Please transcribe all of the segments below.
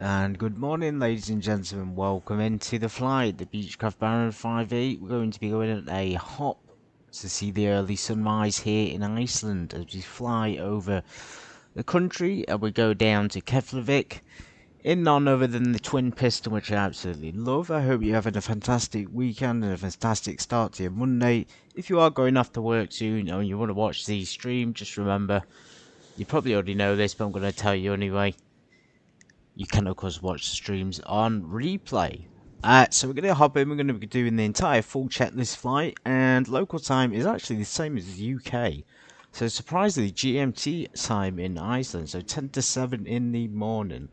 And good morning, ladies and gentlemen. Welcome into the flight, the Beechcraft Baron 58. We're going to be going on a hop to see the early sunrise here in Iceland as we fly over the country and we go down to Keflavik in none other than the twin piston, which I absolutely love. I hope you're having a fantastic weekend and a fantastic start to your Monday. If you are going off to work soon and you want to watch the stream, just remember, you probably already know this, but I'm going to tell you anyway. You can, of course, watch the streams on replay. So we're going to hop in. We're going to be doing the entire full checklist flight. And local time is actually the same as the UK. So surprisingly, GMT time in Iceland. So 10 to 7 in the morning.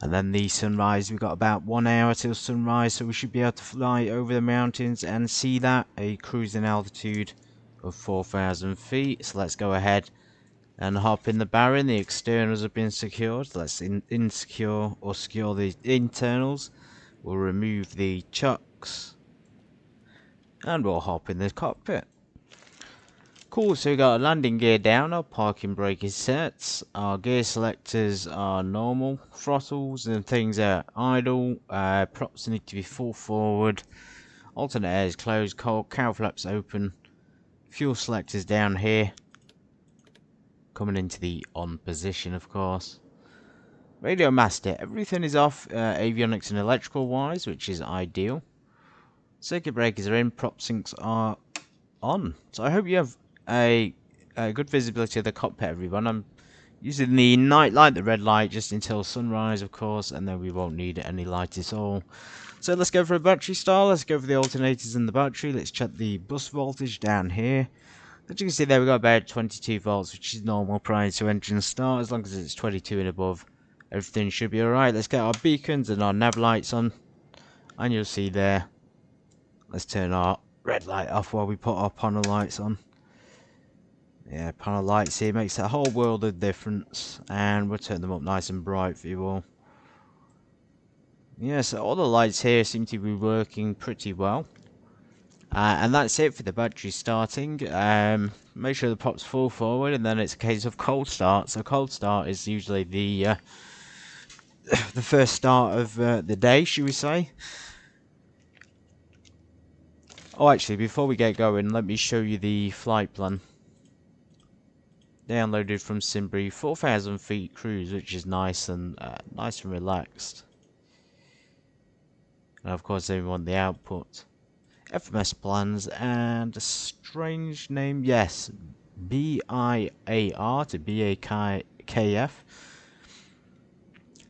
And then the sunrise, we've got about 1 hour till sunrise. So we should be able to fly over the mountains and see that. A cruising altitude of 4,000 feet. So let's go ahead and hop in the Baron. The externals have been secured. Let's insecure or secure the internals. We'll remove the chucks and we'll hop in the cockpit. Cool, so we got a landing gear down, our parking brake is set, our gear selectors are normal, throttles and things are idle, props need to be full forward, alternate air is closed, cowl flaps open, fuel selectors down here. Coming into the on position, of course. Radio master, everything is off avionics and electrical wise, which is ideal. Circuit breakers are in, prop sinks are on. So I hope you have a good visibility of the cockpit, everyone. I'm using the night light, the red light, just until sunrise, of course, and then we won't need any light at all. So let's go for a battery style. Let's go for the alternators and the battery. Let's check the bus voltage down here. As you can see there, we've got about 22 volts, which is normal prior to engine start. As long as it's 22 and above, everything should be alright. Let's get our beacons and our nav lights on. And you'll see there, let's turn our red light off while we put our panel lights on. Yeah, panel lights here makes a whole world of difference. And we'll turn them up nice and bright for you all. Yeah, so all the lights here seem to be working pretty well. And that's it for the battery starting. Make sure the pop's full forward, and then it's a case of cold start. So cold start is usually the the first start of the day, should we say? Oh, actually, before we get going, let me show you the flight plan. Downloaded from Simbury, 4,000 feet cruise, which is nice and relaxed. And of course, then we want the output. FMS plans and a strange name, yes, BIAR to BAKF.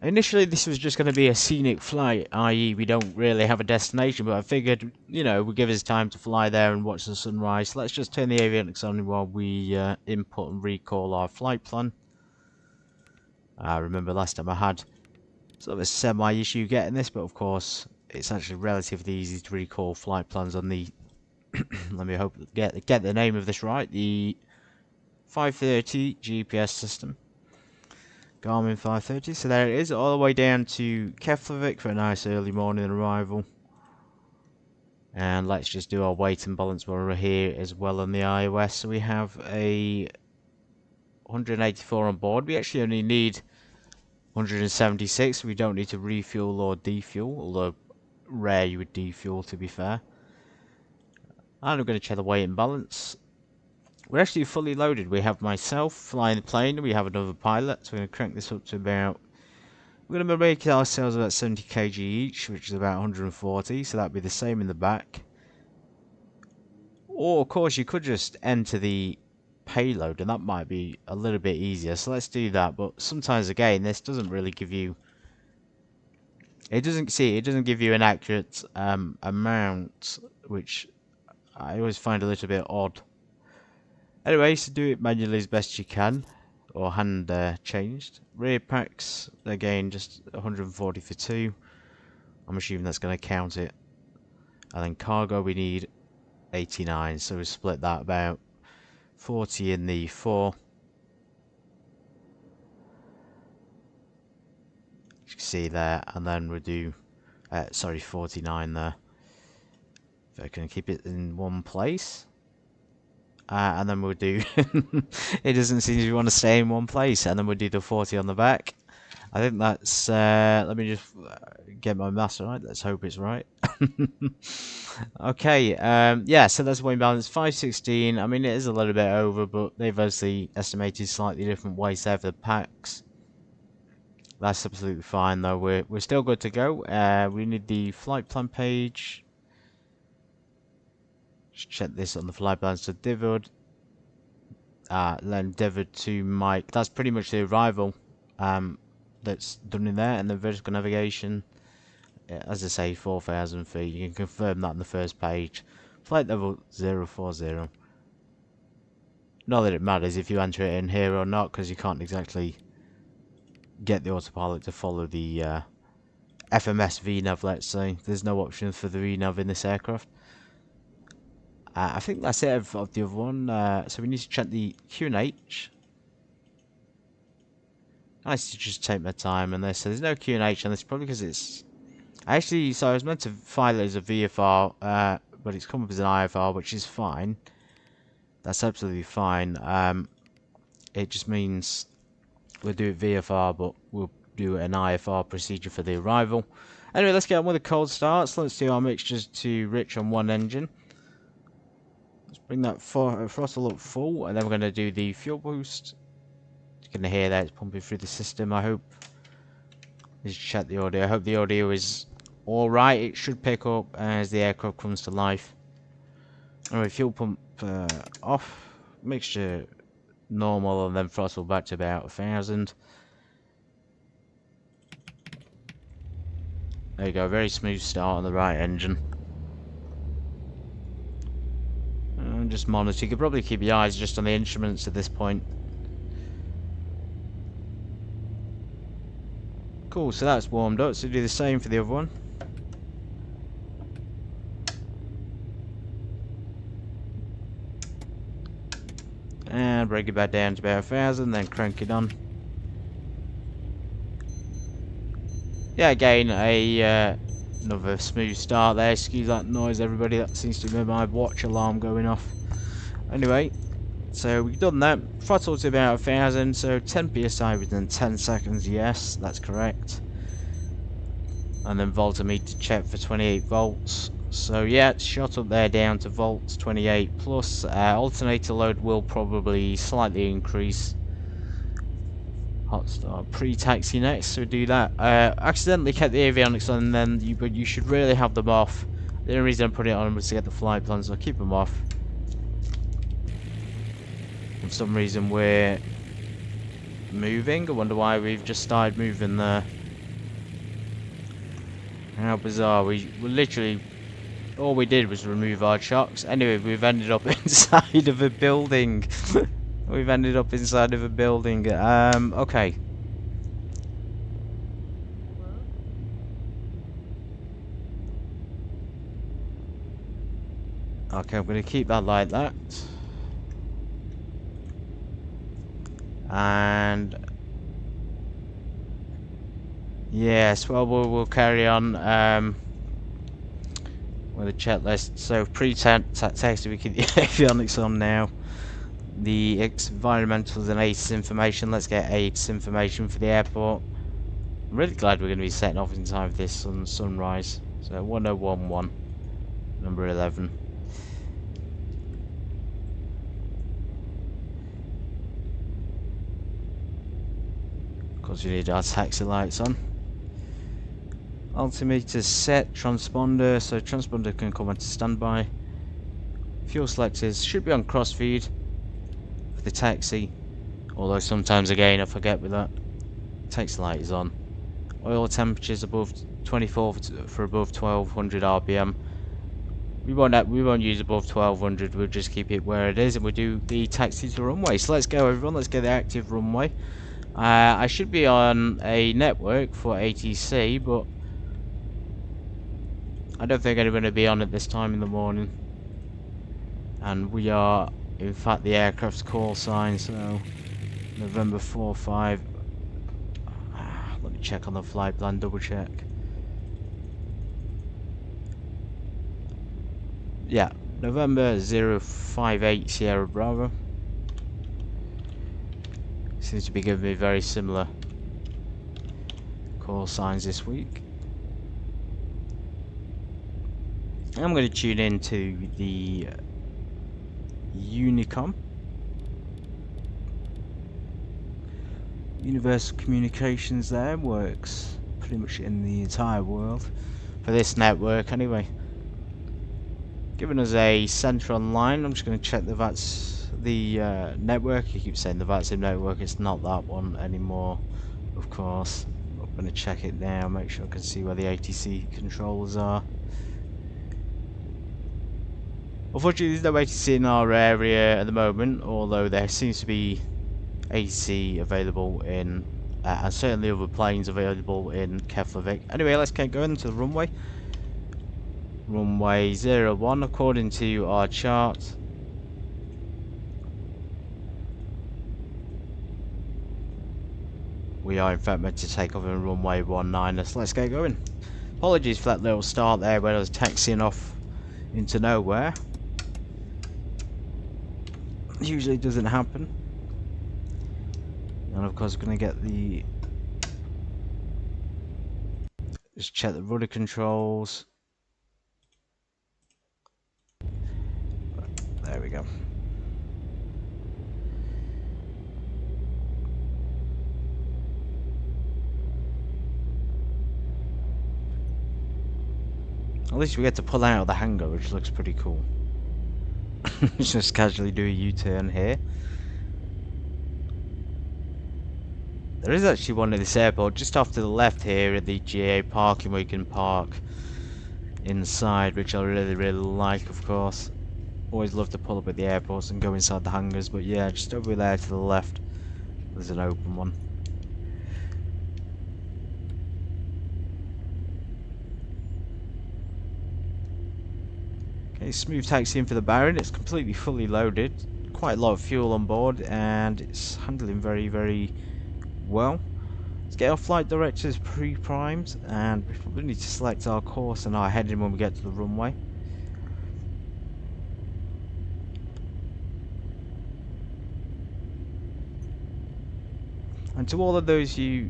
Initially this was just going to be a scenic flight, i.e. we don't really have a destination, but I figured, you know, we'll give us time to fly there and watch the sunrise. So let's just turn the avionics on while we input and recall our flight plan. I remember last time I had sort of a semi-issue getting this, but of course it's actually relatively easy to recall flight plans on the let me hope get the name of this right, the 530 GPS system, Garmin 530. So there it is, all the way down to Keflavik for a nice early morning arrival. And let's just do our weight and balance while we're here as well on the iOS. So we have a 184 on board. We actually only need 176. We don't need to refuel or defuel, although rare you would defuel, to be fair. And I'm going to check the weight and balance. We're actually fully loaded. We have myself flying the plane, we have another pilot, so we're going to crank this up to about, we're going to make ourselves about 70 kg each, which is about 140, so that'd be the same in the back. Or of course you could just enter the payload, and that might be a little bit easier, so let's do that. But sometimes again, this doesn't really give you, it doesn't give you an accurate amount, which I always find a little bit odd. Anyway, so do it manually as best you can, or hand changed. Rear packs, again, just 140 for 2. I'm assuming that's going to count it. And then cargo, we need 89, so we split that about 40 in the 4. You can see there, and then we'll do, 49 there. If I can keep it in one place. And then we'll do, it doesn't seem to want to stay in one place, and then we'll do the 40 on the back. I think that's, let me just get my maths right. Let's hope it's right. Okay, yeah, so that's weight balance 516. I mean, it is a little bit over, but they've obviously estimated slightly different weights there for the packs. That's absolutely fine, though. We're still good to go. We need the flight plan page. Just check this on the flight plan. So Divot, then Divot to Mike. That's pretty much the arrival. That's done in there, and the vertical navigation. As I say, 4,000 feet. You can confirm that on the first page. Flight level 040. Not that it matters if you enter it in here or not, because you can't exactly get the autopilot to follow the FMS VNAV, let's say. There's no option for the VNAV in this aircraft. I think that's it of the other one. So we need to check the QNH. Nice to just take my time on this. So there's no QNH on this, probably because it's... Actually, so I was meant to file it as a VFR, but it's come up as an IFR, which is fine. That's absolutely fine. It just means we'll do it VFR, but we'll do an IFR procedure for the arrival. Anyway, let's get on with the cold starts. Let's do our mixtures to rich on one engine. Let's bring that throttle up full, and then we're going to do the fuel boost. You're going to hear that it's pumping through the system, I hope. Let's check the audio. I hope the audio is alright. It should pick up as the aircraft comes to life. Anyway, fuel pump off. Mixture normal, and then throttle back to about 1,000. There you go. Very smooth start on the right engine. And just monitor. You could probably keep your eyes just on the instruments at this point. Cool, so that's warmed up, so do the same for the other one. And break it back down to about 1,000, then crank it on. Yeah, again, another smooth start there. Excuse that noise, everybody. That seems to be my watch alarm going off. Anyway, so we've done that. Throttle to about 1,000, so 10 psi within 10 seconds. Yes, that's correct. And then voltmeter check for 28 volts. So yeah, it's shot up there down to volts 28 plus. Alternator load will probably slightly increase. Hot start pre-taxi next, so do that. Accidentally kept the avionics on, then but you should really have them off. The only reason I put it on was to get the flight plans, so I'll keep them off. For some reason we're moving. I wonder why we've just started moving there. How bizarre. We literally, all we did was remove our chocks. Anyway, we've ended up inside of a building. We've ended up inside of a building. Okay. Okay, I'm going to keep that like that. And yes, well, we'll carry on with the checklist. So pre-text, we keep the avionics on now. The environmentals and ATIS information. Let's get ATIS information for the airport. I'm really glad we're going to be setting off in time for this sunrise. So 1011, number 11. Of course, we need our taxi lights on. Altimeter set, transponder, so transponder can come onto standby. Fuel selectors should be on crossfeed for the taxi, although sometimes again I forget with that. Taxi light is on. Oil temperatures above 24 for above 1200 RPM. We won't use above 1200. We'll just keep it where it is, and we'll do the taxi to runway. So let's go, everyone. Let's get the active runway. I should be on a network for ATC, but I don't think anyone will be on at this time in the morning. And we are, in fact, the aircraft's call sign, so November 45. Let me check on the flight plan, double check. Yeah, November 058 Sierra Bravo. Seems to be giving me very similar call signs this week. I'm going to tune into the Honeycomb. Universal communications there works pretty much in the entire world for this network anyway. Giving us a center online. I'm just going to check that that's the network. You keep saying the VATSIM network, it's not that one anymore, of course. I'm going to check it now, make sure I can see where the ATC controllers are. Unfortunately, there's no ATC in our area at the moment, although there seems to be ATC available in, and certainly other planes available in Keflavik. Anyway, let's get going to the runway. Runway 01, according to our chart. We are in fact meant to take off on runway 19. So let's get going. Apologies for that little start there when I was taxiing off into nowhere. Usually doesn't happen. And of course we're going to get the... Just check the rudder controls. There we go. At least we get to pull out of the hangar, which looks pretty cool. Just casually do a U-turn here. There is actually one at this airport just off to the left here at the GA parking where you can park inside, which I really like, of course. Always love to pull up at the airports and go inside the hangars, but yeah, just over there to the left there's an open one. Okay, smooth taxiing for the Baron. It's completely fully loaded, quite a lot of fuel on board, and it's handling very well. Let's get our flight directors pre-primed, and we probably need to select our course and our heading when we get to the runway. And to all of those who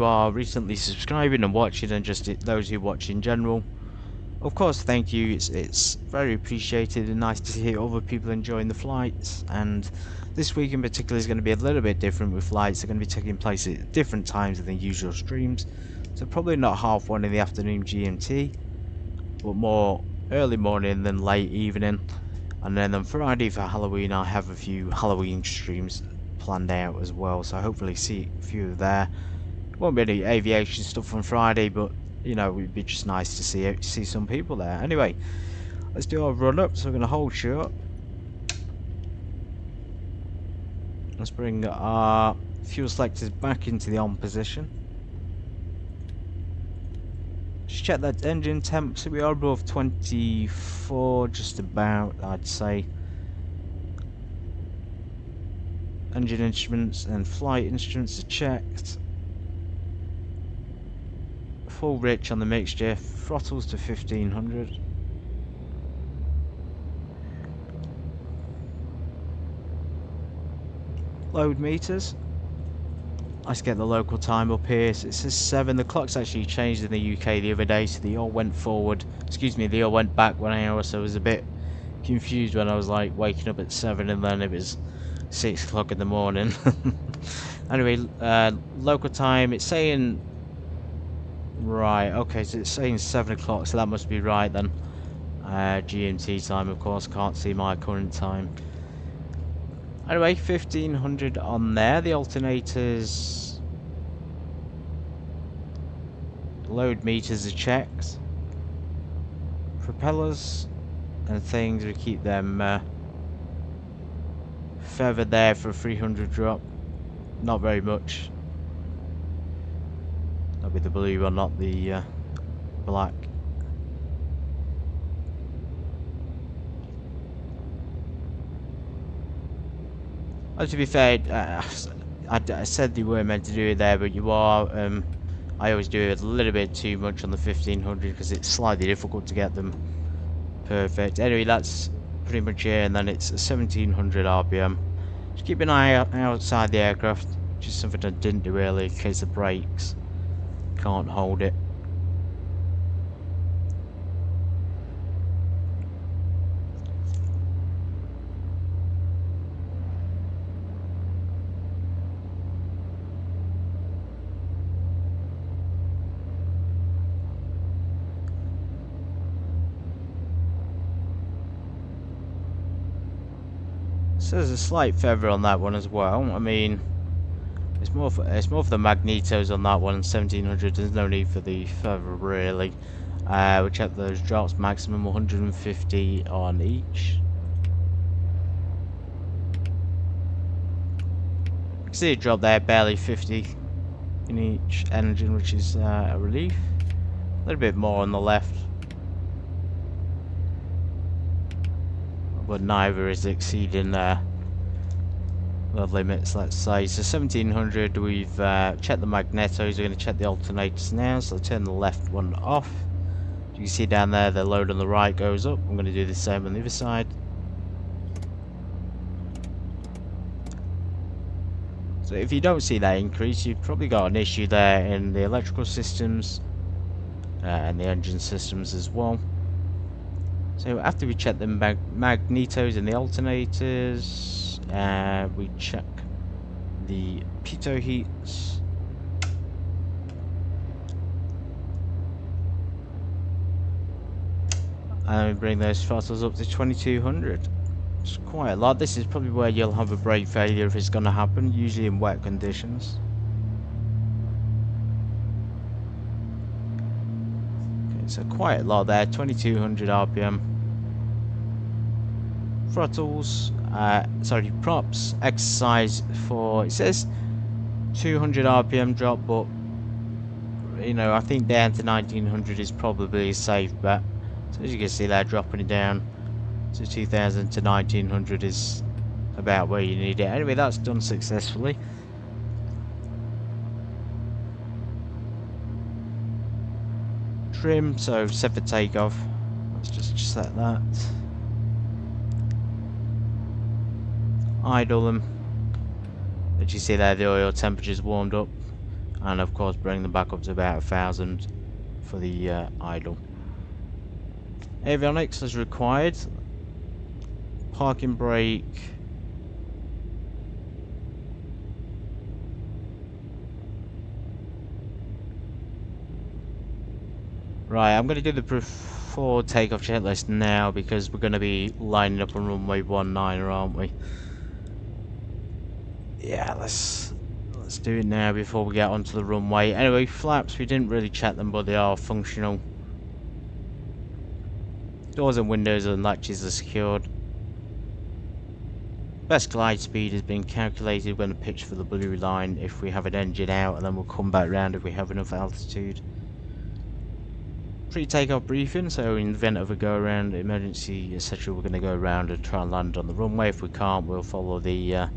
are recently subscribing and watching, and just those who watch in general, of course, thank you. It's very appreciated and nice to hear other people enjoying the flights. And this week in particular is going to be a little bit different with flights. They're going to be taking place at different times than the usual streams. So probably not 1:30 in the afternoon GMT, but more early morning than late evening. And then on Friday for Halloween, I have a few Halloween streams planned out as well. So hopefully see a few there. Won't be any aviation stuff on Friday, but you know, it'd be just nice to see some people there. Anyway, let's do our run up. So we're going to hold short. Let's bring our fuel selectors back into the on position. Just check that engine temp. So we are above 24, just about, I'd say. Engine instruments and flight instruments are checked. Full rich on the mixture, throttles to 1500. Load meters. Let's get the local time up here. So it says 7. The clock's actually changed in the UK the other day, so they all went forward. Excuse me, they all went back 1 hour, so I was a bit confused when I was like waking up at 7 and then it was 6 o'clock in the morning. Anyway, local time, it's saying... Right, okay, so it's saying 7 o'clock, so that must be right then. GMT time, of course, can't see my current time. Anyway, 1500 on there. The alternators... Load meters are checked. Propellers and things, we keep them feathered there for a 300 drop. Not very much. That'll be the blue one, not the black. To be fair, I said you weren't meant to do it there, but you are. I always do it a little bit too much on the 1500 because it's slightly difficult to get them perfect. Anyway, that's pretty much it, and then it's 1700 RPM. Just keep an eye out outside the aircraft, which is something I didn't do earlier in case of brakes. can't hold it. So there's a slight feather on that one as well. I mean, it's more for the magnetos on that one. 1700. There's no need for the feather really. We check those drops, maximum 150 on each. You can see a drop there, barely 50 in each engine, which is a relief. A little bit more on the left, but neither is exceeding the limits, let's say. So 1700, we've checked the magnetos. We're going to check the alternators now. So turn the left one off. You can see down there the load on the right goes up. I'm going to do the same on the other side. So if you don't see that increase, you've probably got an issue there in the electrical systems and the engine systems as well. So after we check the magnetos and the alternators, we check the pitot heats. And we bring those throttles up to 2200. It's quite a lot. This is probably where you'll have a brake failure if it's going to happen, usually in wet conditions. Okay, so quite a lot there, 2200 RPM. Throttles, sorry, props, exercise for, it says 200 RPM drop, but you know, I think down to 1900 is probably a safe bet. So as you can see there, dropping it down to 2000 to 1900 is about where you need it. Anyway, that's done successfully. Trim, so set for takeoff. Let's just set that. Idle them. As you see there, the oil temperature's warmed up, and of course bring them back up to about 1000 for the idle. Avionics as required. Parking brake. Right, I'm going to do the before takeoff checklist now because we're going to be lining up on runway 19, aren't we? Yeah, let's do it now before we get onto the runway. Anyway, flaps, we didn't really check them, but they are functional. Doors and windows and latches are secured. Best glide speed has been calculated. We're going to pitch for the blue line if we have an engine out, and then we'll come back round if we have enough altitude. Pre-takeoff briefing, so in the event of a go-around, emergency, etc., we're going to go around and try and land on the runway. If we can't, we'll follow the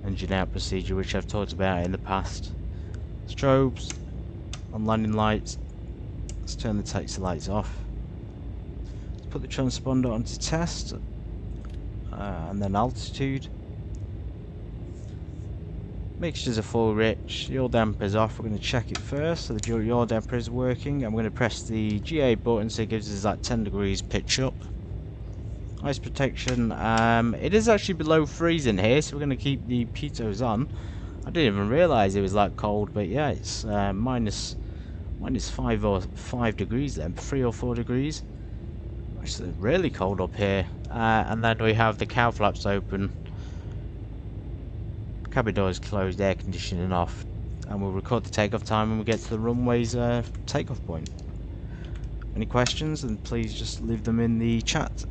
engine out procedure, which I've talked about in the past. Strobes on landing lights. Let's turn the taxi lights off. Let's put the transponder onto test, and then altitude. Mixtures are full rich. Yaw damper is off. We're going to check it first. So the yaw damper is working. I'm going to press the GA button so it gives us that 10 degrees pitch up. Ice protection. It is actually below freezing here, so we're going to keep the pitos on. I didn't even realise it was that cold, but yeah, it's minus 5 degrees then, 3 or 4 degrees. It's really cold up here. And then we have the cow flaps open. Cabin doors closed, air conditioning off, and we'll record the takeoff time when we get to the runway's takeoff point. Any questions, then please just leave them in the chat.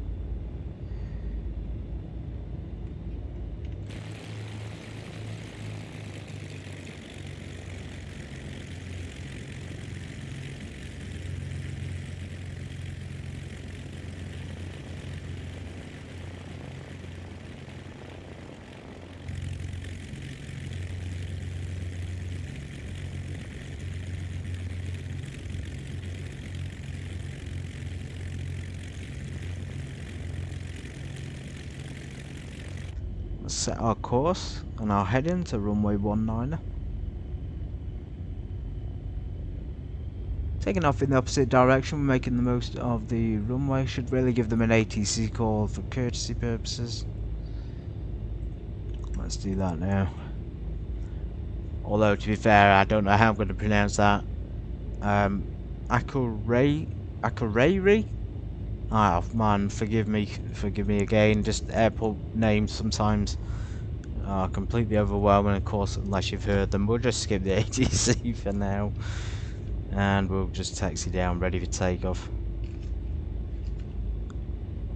Set our course and our heading to runway 19. Taking off in the opposite direction, we're making the most of the runway. Should really give them an ATC call for courtesy purposes. Let's do that now. Although, to be fair, I don't know how I'm going to pronounce that. Akureyri? Ah, man, forgive me again. Just airport names sometimes are completely overwhelming, of course, unless you've heard them. We'll just skip the ATC for now. And we'll just taxi down, ready for takeoff.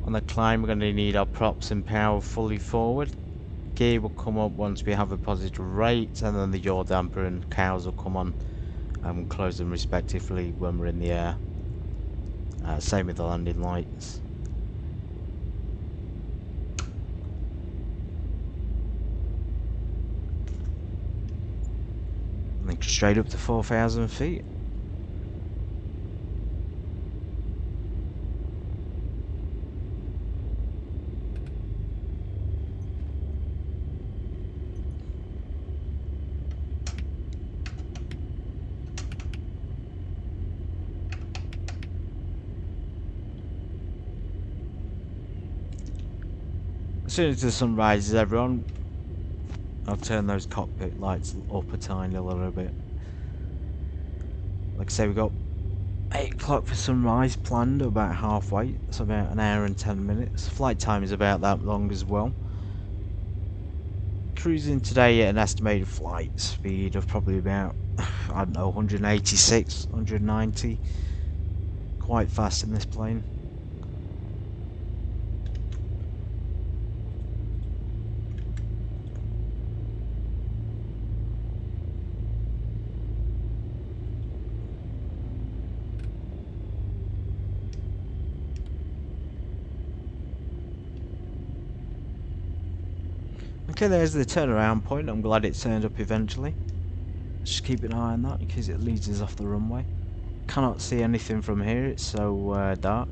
On the climb, we're going to need our props and power fully forward. Gear will come up once we have a positive rate, and then the yaw damper and cows will come on and we'll close them respectively when we're in the air. Same with the landing lights. And then straight up to 4,000 feet. As soon as the sun rises, everyone, I'll turn those cockpit lights up a tiny little bit. Like I say, we've got 8 o'clock for sunrise planned, about halfway. That's about an hour and 10 minutes. Flight time is about that long as well. Cruising today at an estimated flight speed of probably about, I don't know, 186, 190. Quite fast in this plane. Okay, there's the turnaround point. I'm glad it turned up eventually. Just keep an eye on that because it leads us off the runway. Cannot see anything from here, it's so dark.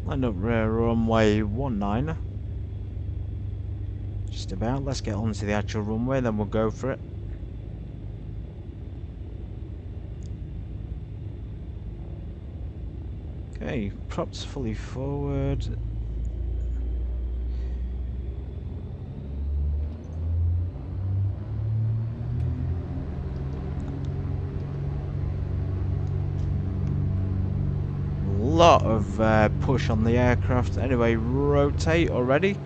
Line up runway 19. Just about. Let's get onto the actual runway, then we'll go for it. Okay, props fully forward. Lot of push on the aircraft. Anyway, rotate already.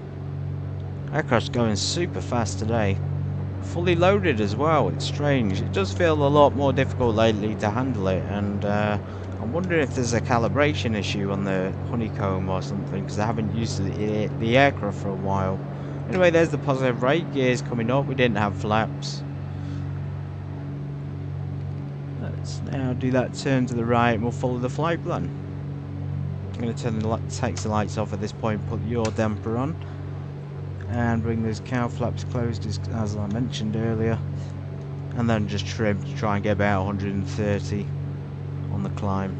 Aircraft's going super fast today. Fully loaded as well. It's strange. It does feel a lot more difficult lately to handle it, and I'm wondering if there's a calibration issue on the Honeycomb or something, because I haven't used the aircraft for a while. Anyway, there's the positive rate. Gears coming up. We didn't have flaps. Let's now do that turn to the right and we'll follow the flight plan. I'm going to turn the taxi lights off at this point, put your damper on, and bring those cow flaps closed as I mentioned earlier, and then just trim to try and get about 130 on the climb.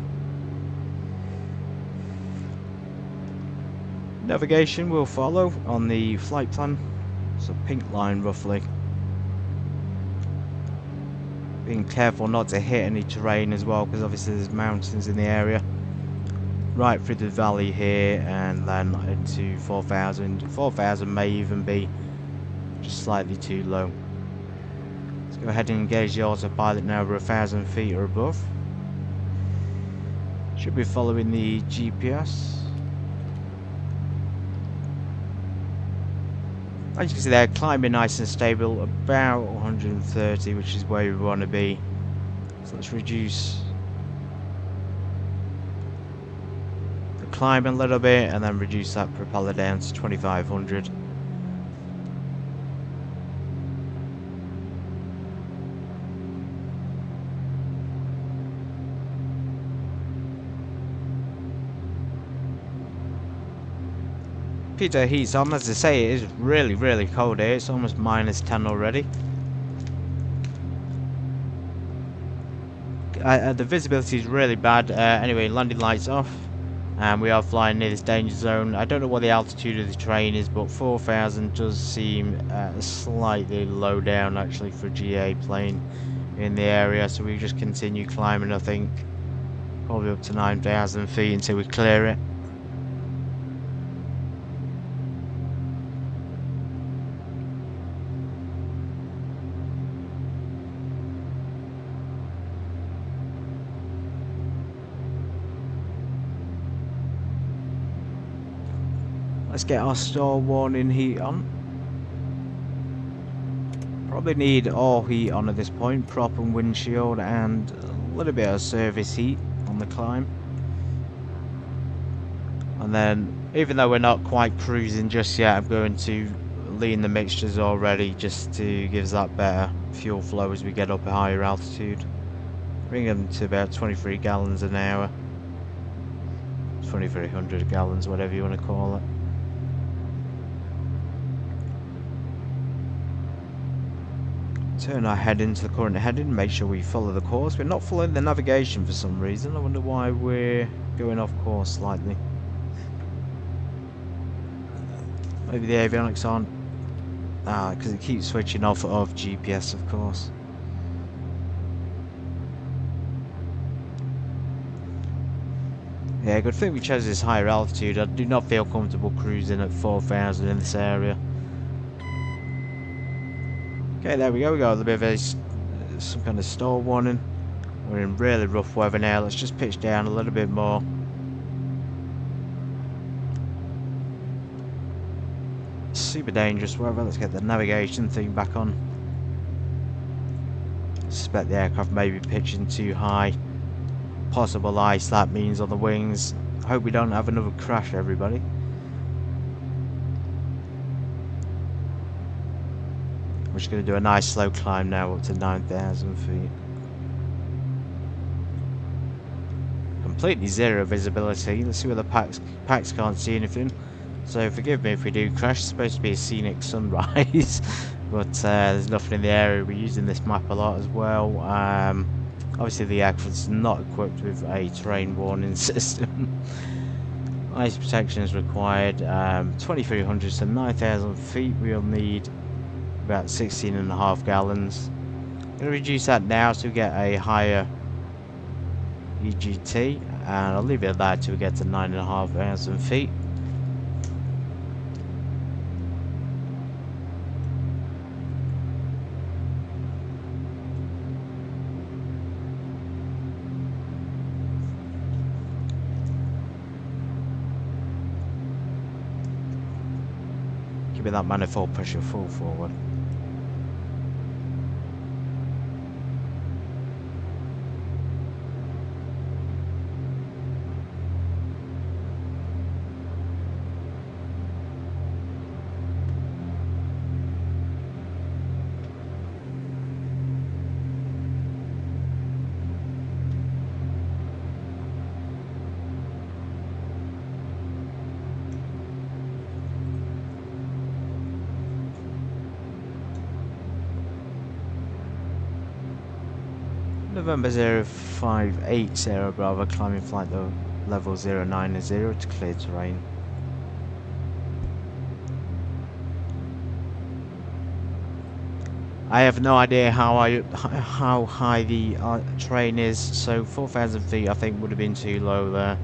Navigation will follow on the flight plan, so pink line roughly. Being careful not to hit any terrain as well, because obviously there's mountains in the area. Right through the valley here and then into 4,000. 4,000 may even be just slightly too low. Let's go ahead and engage the autopilot now over 1,000 feet or above. Should be following the GPS. As you can see there, climbing nice and stable, about 130, which is where we want to be. So let's reduce climb a little bit and then reduce that propeller down to 2500. Peter heat's on. As I say, it is really cold here. It's almost -10 already. The visibility is really bad. Anyway, landing lights off, and we are flying near this danger zone. I don't know what the altitude of the train is, but 4,000 does seem slightly low down actually for a GA plane in the area. So we just continue climbing, I think, probably up to 9,000 feet until we clear it. Let's get our stall warning heat on. Probably need all heat on at this point, prop and windshield, and a little bit of service heat on the climb. And then, even though we're not quite cruising just yet, I'm going to lean the mixtures already just to give us that better fuel flow as we get up at higher altitude. Bring them to about 23 gallons an hour. 2,300 gallons, whatever you want to call it. Turn our head into the current heading, make sure we follow the course. We're not following the navigation for some reason. I wonder why we're going off course slightly. Maybe the avionics aren't... because it keeps switching off of GPS, of course. Yeah, good thing we chose this higher altitude. I do not feel comfortable cruising at 4,000 in this area. Okay, there we go. We got a little bit of some kind of stall warning. We're in really rough weather now. Let's just pitch down a little bit more. Super dangerous weather. Let's get the navigation thing back on. Suspect the aircraft may be pitching too high. Possible ice, that means, on the wings. Hope we don't have another crash, everybody. We're just going to do a nice slow climb now up to 9,000 feet. Completely zero visibility. Let's see where the packs can't see anything. So forgive me if we do crash. It's supposed to be a scenic sunrise. But there's nothing in the area. We're using this map a lot as well. Obviously the aircraft's not equipped with a terrain warning system. Ice protection is required. 2,300 to 9,000 feet. We'll need about 16.5 gallons. I'm going to reduce that now so we get a higher EGT, and I'll leave it at that till we get to 9,500 feet. Keeping that manifold pressure full forward. November 0580 Bravo, climbing flight level 090 to clear terrain. I have no idea how high the terrain is, so 4,000 feet I think would have been too low there.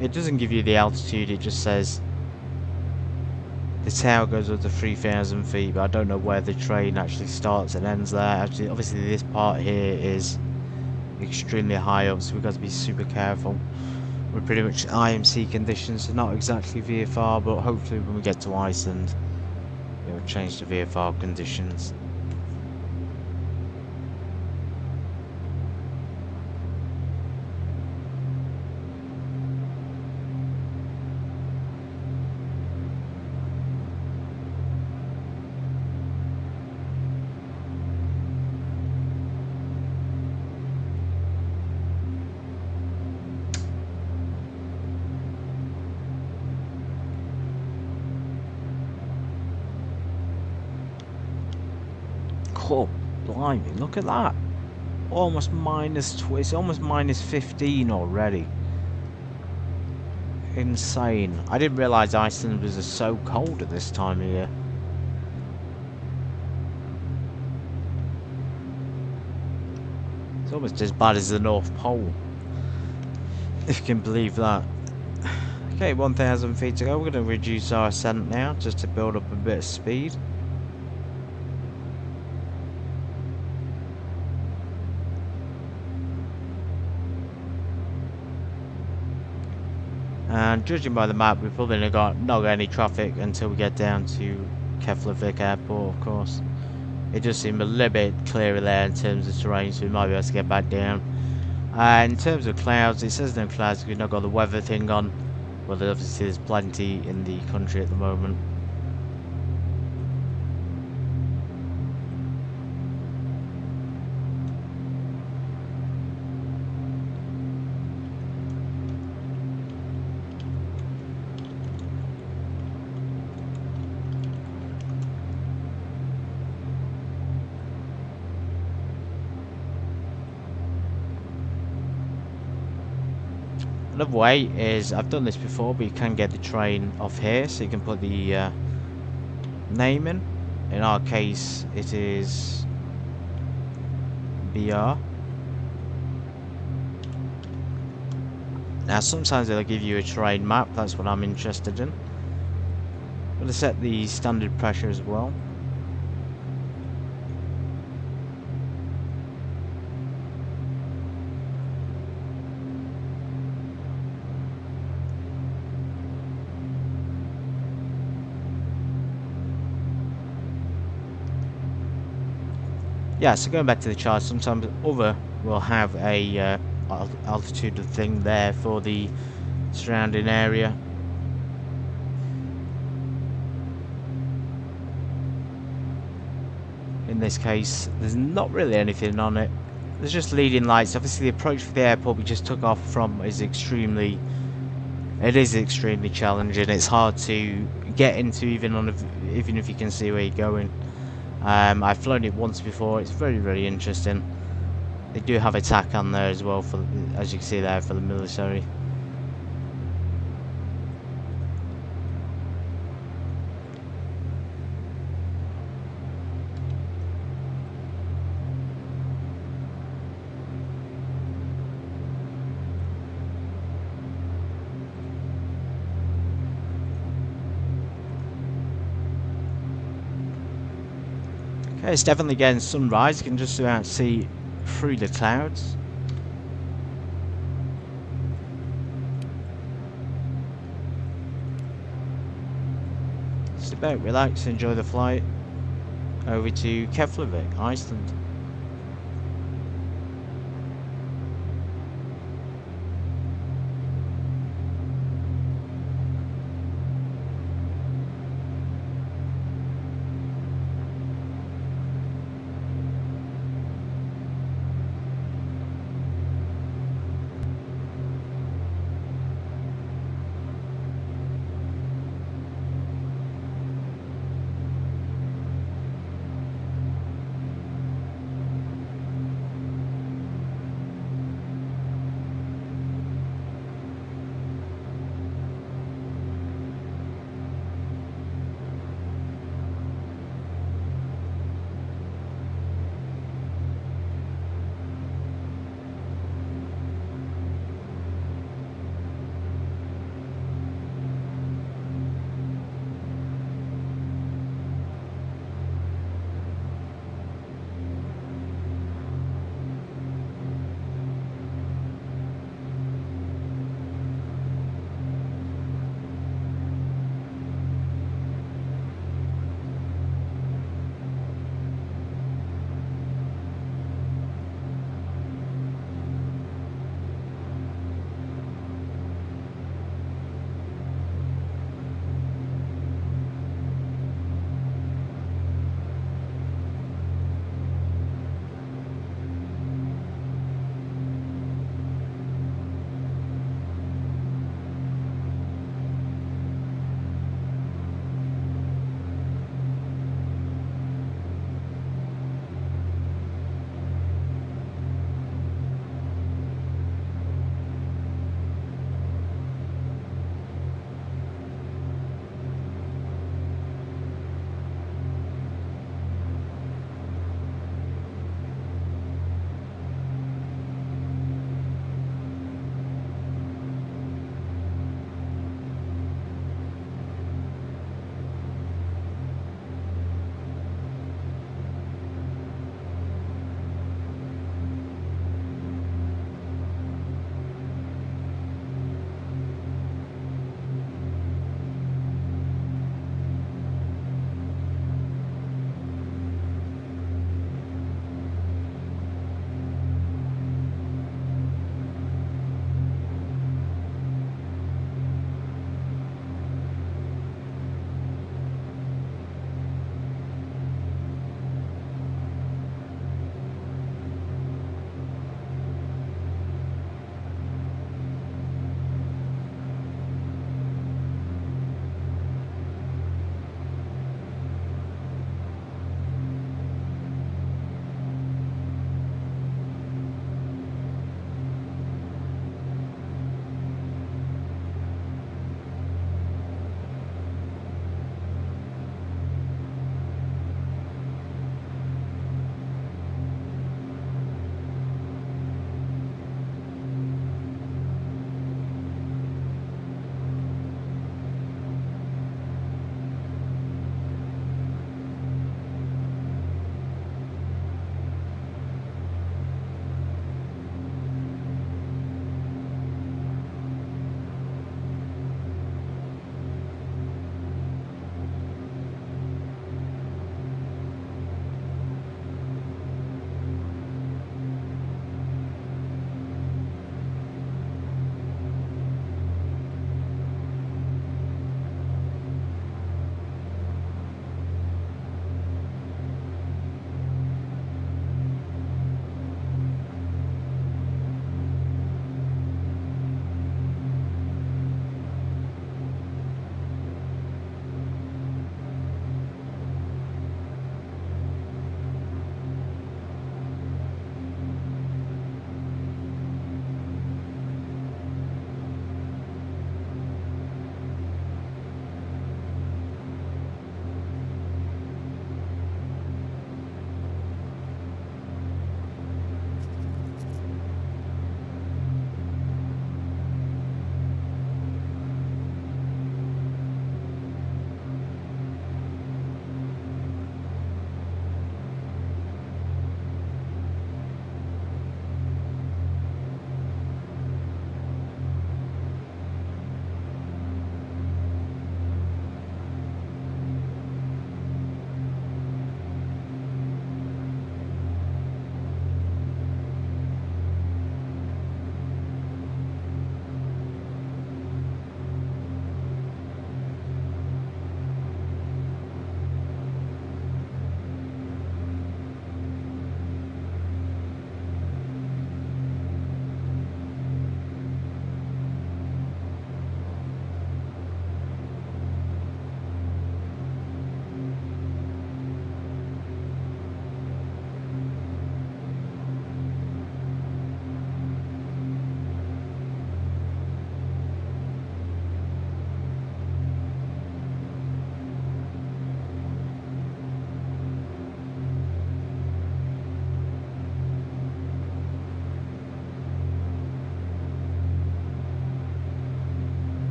It doesn't give you the altitude, it just says the tower goes up to 3,000 feet, but I don't know where the train actually starts and ends there. Actually, obviously this part here is extremely high up, so we've got to be super careful. We're pretty much IMC conditions, so not exactly VFR, but hopefully when we get to Iceland it'll change to VFR conditions. Oh, blimey, look at that. Almost it's almost minus 15 already. Insane. I didn't realise Iceland was so cold at this time of year. It's almost as bad as the North Pole, if you can believe that. Okay, 1,000 feet to go. We're going to reduce our ascent now, just to build up a bit of speed. And judging by the map, we've probably not got any traffic until we get down to Keflavik Airport, of course. It does seem a little bit clearer there in terms of terrain, so we might be able to get back down. In terms of clouds, it says no clouds, we've not got the weather thing on. Well, obviously there's plenty in the country at the moment. Another way is, I've done this before, but you can get the train off here, so you can put the name in. In our case, it is BIAR. Now, sometimes they'll give you a train map, that's what I'm interested in. I'm going to set the standard pressure as well. Yeah, so going back to the chart, sometimes other will have a altitude thing there for the surrounding area. In this case, there's not really anything on it. There's just leading lights. Obviously, the approach for the airport we just took off from is extremely challenging. It's hard to get into even if you can see where you're going. I've flown it once before. It's very, very interesting. They do have a tack on there as well, for, as you can see there, for the military. Okay, it's definitely getting sunrise. You can just about see through the clouds. Sit back, relax, enjoy the flight over to Keflavik, Iceland.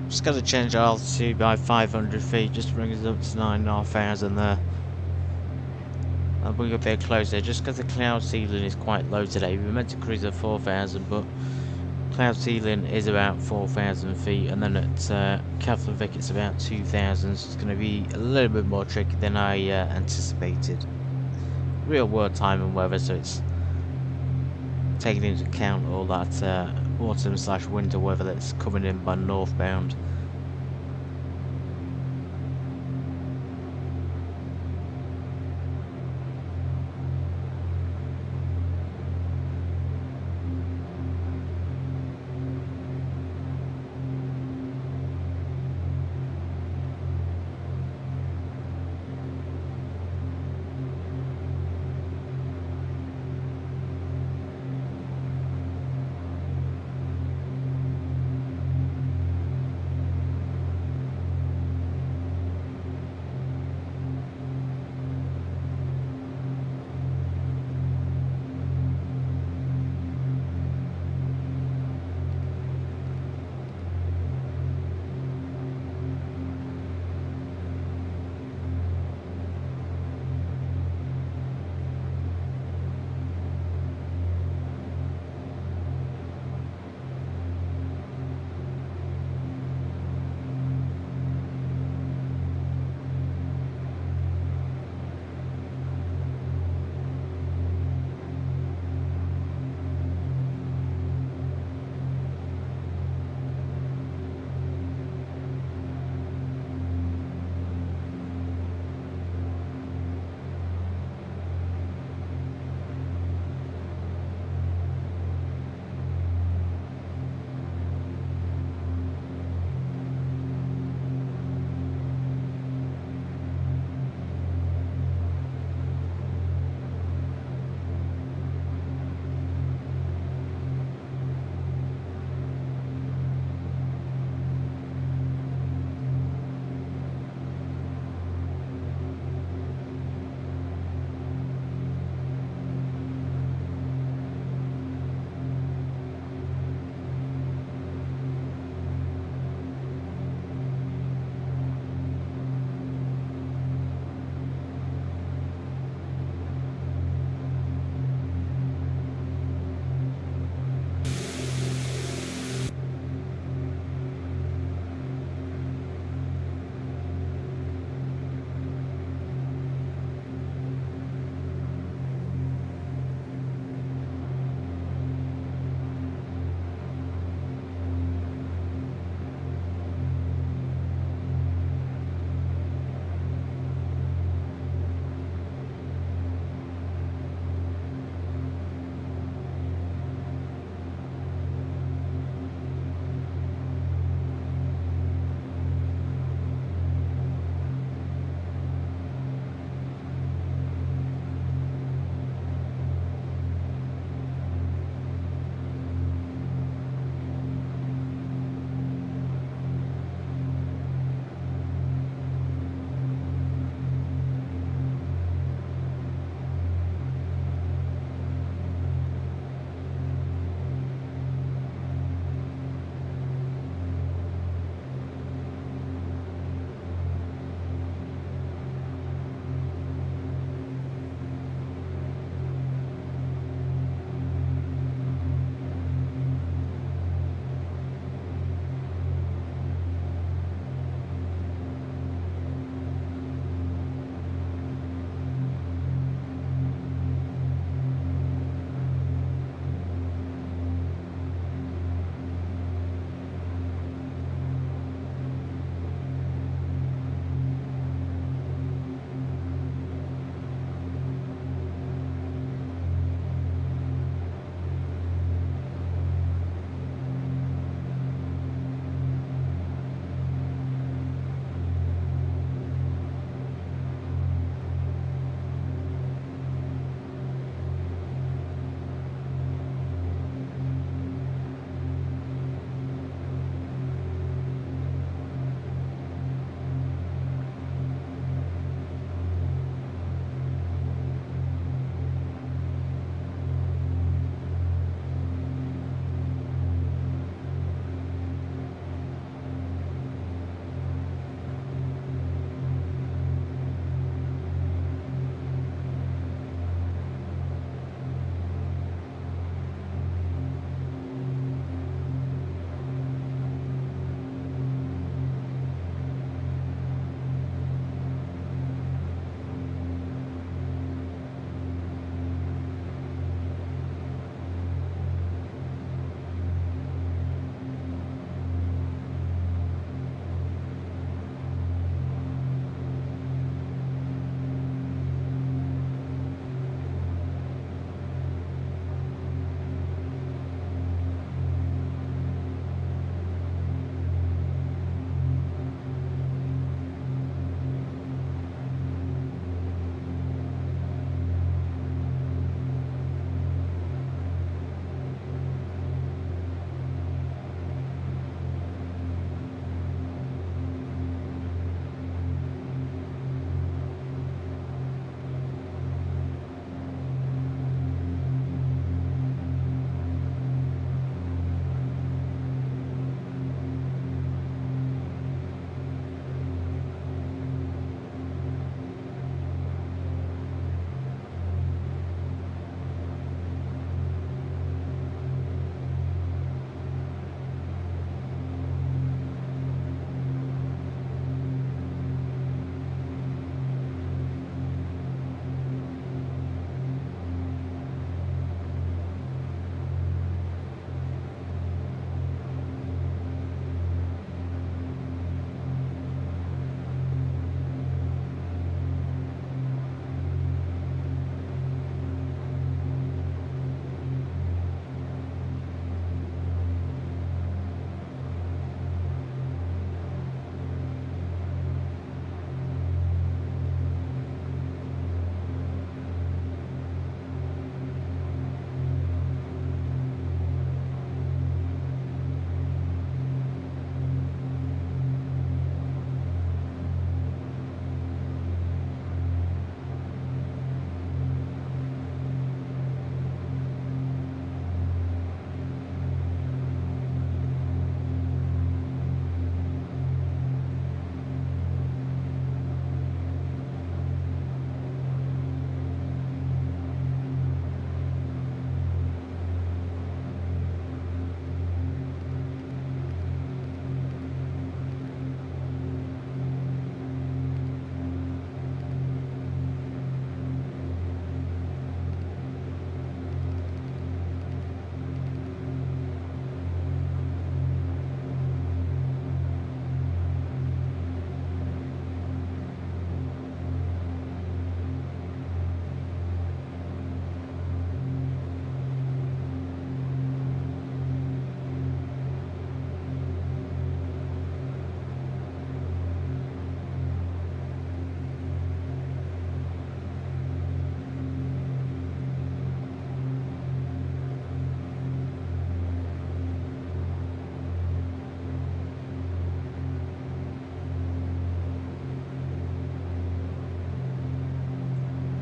Just got to change our altitude by 500 feet, just to bring us up to 9,500 there. I'll bring it a bit closer, just because the cloud ceiling is quite low today. We were meant to cruise at 4,000, but cloud ceiling is about 4,000 feet, and then at Keflavik it's about 2,000, so it's going to be a little bit more tricky than I anticipated. Real world time and weather, so it's taking into account all that autumn/winter weather that's coming in by northbound.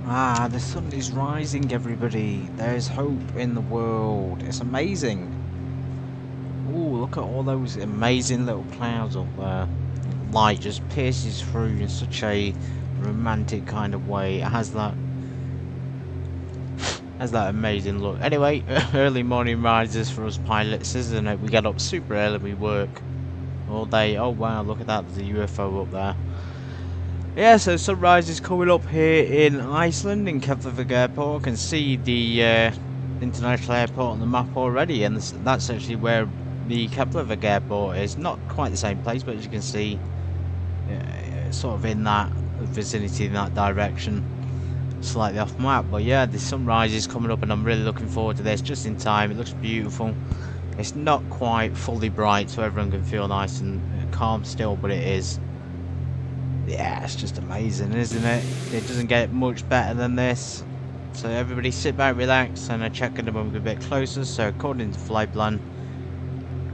Ah, the sun is rising, everybody. There's hope in the world. It's amazing. Ooh, look at all those amazing little clouds up there. Light just pierces through in such a romantic kind of way. It has that amazing look. Anyway, early morning rises for us pilots, isn't it? We get up super early, we work all day. Oh wow, look at that, there's a UFO up there. Yeah, so sunrise is coming up here in Iceland, in Keflavik Airport. I can see the international airport on the map already, and that's actually where the Keflavik Airport is. Not quite the same place, but as you can see, sort of in that vicinity, in that direction, slightly off map. But yeah, the sunrise is coming up, and I'm really looking forward to this. Just in time, it looks beautiful. It's not quite fully bright, so everyone can feel nice and calm still, but it is. Yeah, it's just amazing, isn't it? It doesn't get much better than this. So everybody sit back, relax, and I check in when we get a bit closer. So according to flight plan,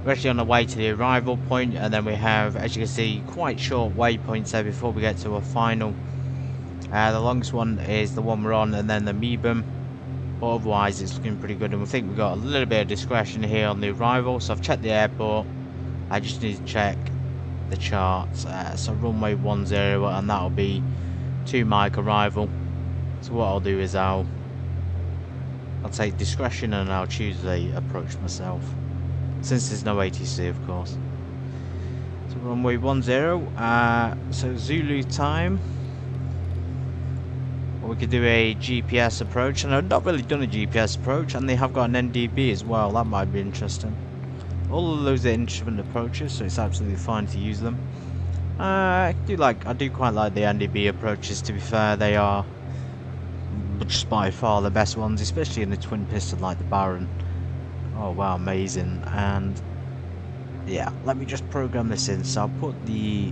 we're actually on the way to the arrival point, and then we have, as you can see, quite short waypoints there before we get to a final. The longest one is the one we're on, and then the Meebum. But otherwise, it's looking pretty good, and we think we've got a little bit of discretion here on the arrival. So I've checked the airport. I just need to check the charts. So runway 10, and that'll be to Mike arrival. So what I'll do is I'll take discretion, and I'll choose the approach myself, since there's no ATC, of course. So runway 10, so Zulu time. Or we could do a GPS approach, and I've not really done a GPS approach, and they have got an NDB as well. That might be interesting. All of those are instrument approaches, so it's absolutely fine to use them. I do quite like the NDB approaches. To be fair, they are just by far the best ones, especially in the twin piston like the Baron. Oh wow, amazing. And yeah, let me just program this in. So I'll put the,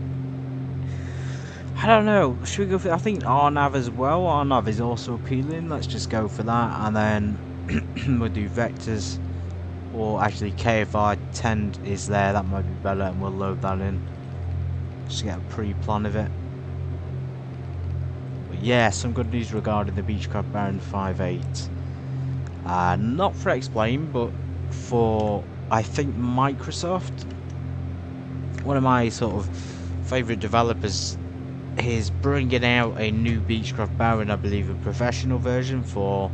I don't know, should we go for, I think RNAV as well. RNAV is also appealing. Let's just go for that, and then we'll do vectors. Or actually KFI 10 is there, that might be better, and we'll load that in just to get a pre-plan of it. But yeah, some good news regarding the Beechcraft Baron 5.8. Not for X-Plane, but for, I think, Microsoft. One of my sort of favourite developers is bringing out a new Beechcraft Baron, I believe a professional version for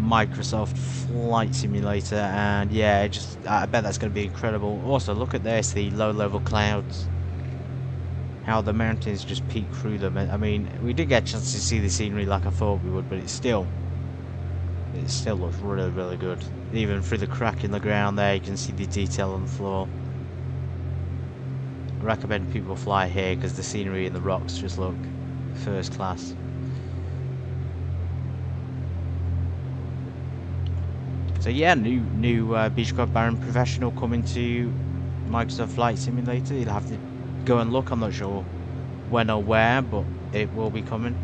Microsoft Flight Simulator, and yeah, I bet that's going to be incredible. Also, look at this, the low-level clouds, how the mountains just peek through them. I mean, we did get a chance to see the scenery like I thought we would, but it still looks really, really good. Even through the crack in the ground there, you can see the detail on the floor. I recommend people fly here because the scenery and the rocks just look first class. So yeah, new Beechcraft Baron Professional coming to Microsoft Flight Simulator. You'll have to go and look. I'm not sure when or where, but it will be coming.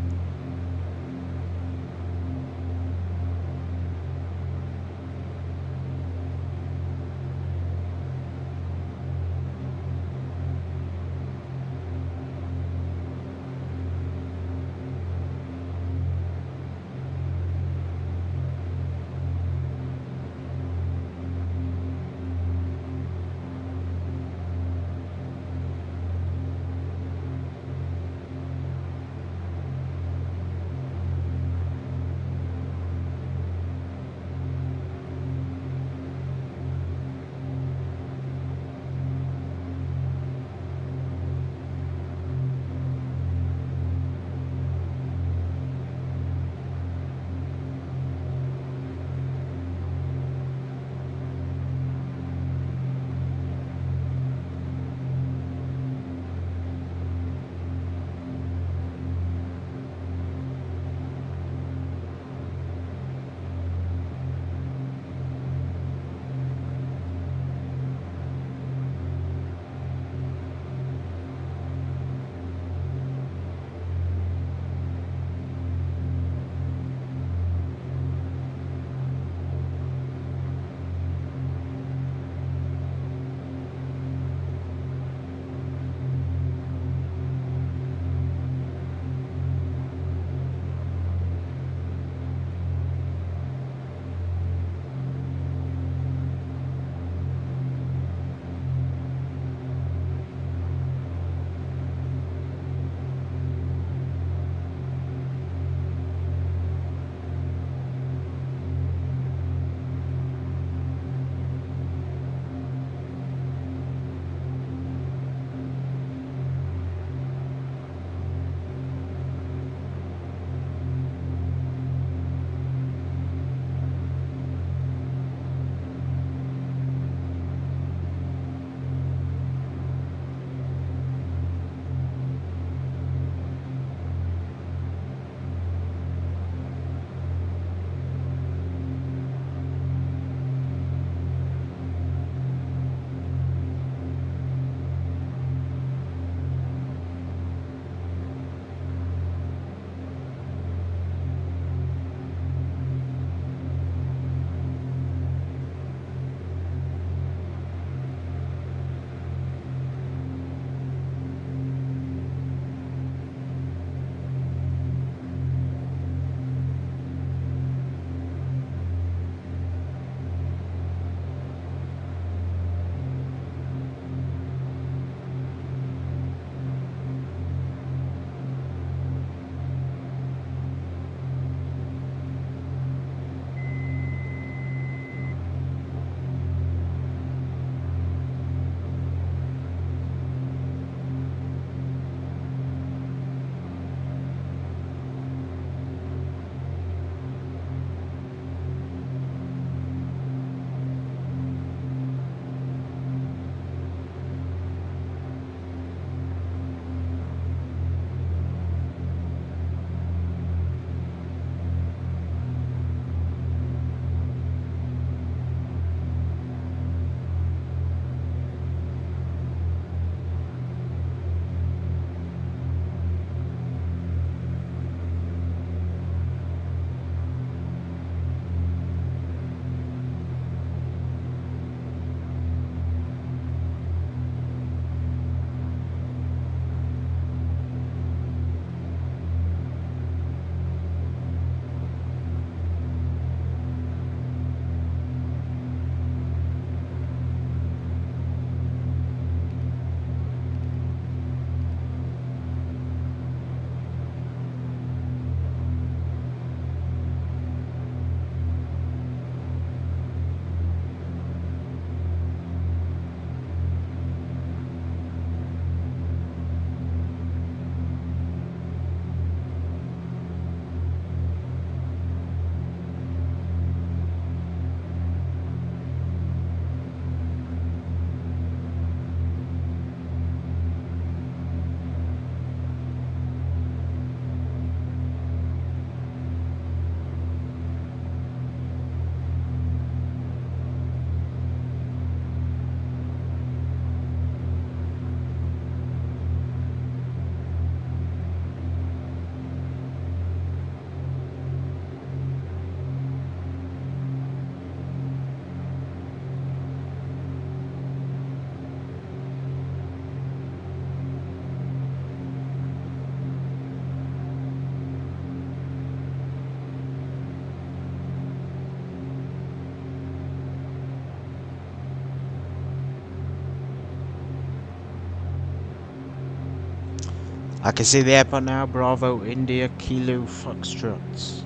I can see the airport now. Bravo India Kilo Foxtrot.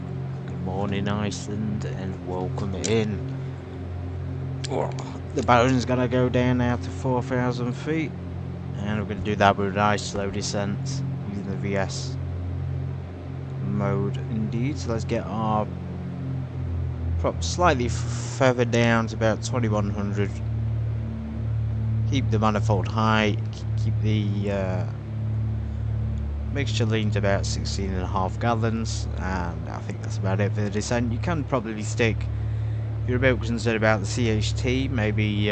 Good morning, Iceland, and welcome in. Oh, the bone's gonna go down now to 4,000 feet, and we're gonna do that with a nice slow descent using the VS mode. Indeed, so let's get our prop slightly further down to about 2100. Keep the manifold high. Keep the mixture lean to about 16.5 gallons, and I think that's about it for the descent. You can probably stick, if you're a bit concerned about the CHT, maybe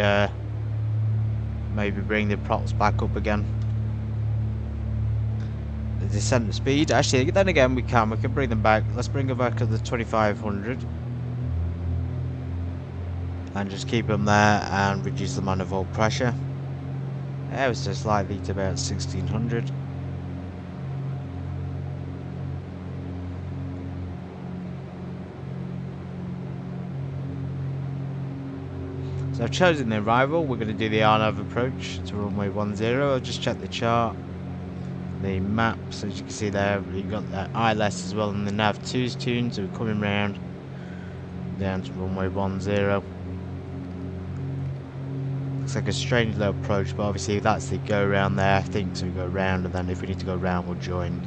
bring the props back up again. The descent speed, actually, then again we can bring them back. Let's bring them back to the 2500 and just keep them there and reduce the manifold pressure ever so slightly to about 1600. So I've chosen the arrival. We're going to do the RNAV approach to runway 10. I'll just check the chart, the maps. As you can see there, you've got the ILS as well, and the nav 2's tuned, so we're coming round down to runway 10. Looks like a strange low approach, but obviously that's the go round there, I think, so we go round, and then if we need to go round, we'll join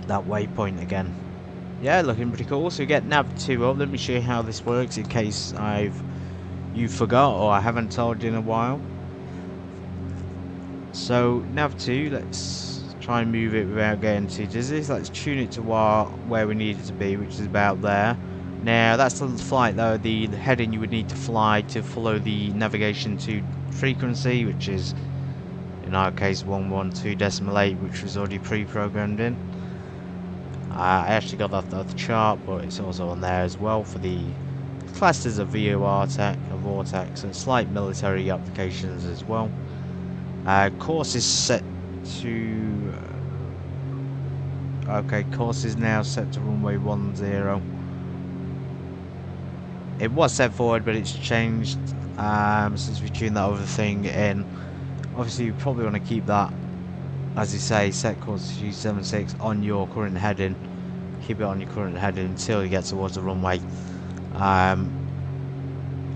that waypoint again. Yeah, looking pretty cool. So we get nav 2 up. Let me show you how this works in case you forgot or I haven't told you in a while. So nav 2, let's try and move it without getting too dizzy. So let's tune it to where we need it to be, which is about there. Now that's the flight though, the heading you would need to fly to follow the navigation to frequency, which is in our case 112.8, which was already pre-programmed in. I actually got that off the chart, but it's also on there as well for the classes of VOR tech, Vortex, and slight military applications as well. Course is set to... okay, course is now set to runway 10. It was set forward, but it's changed since we tuned that other thing in. Obviously, you probably want to keep that, as you say, set course to 276 on your current heading. Keep it on your current heading until you get towards the runway.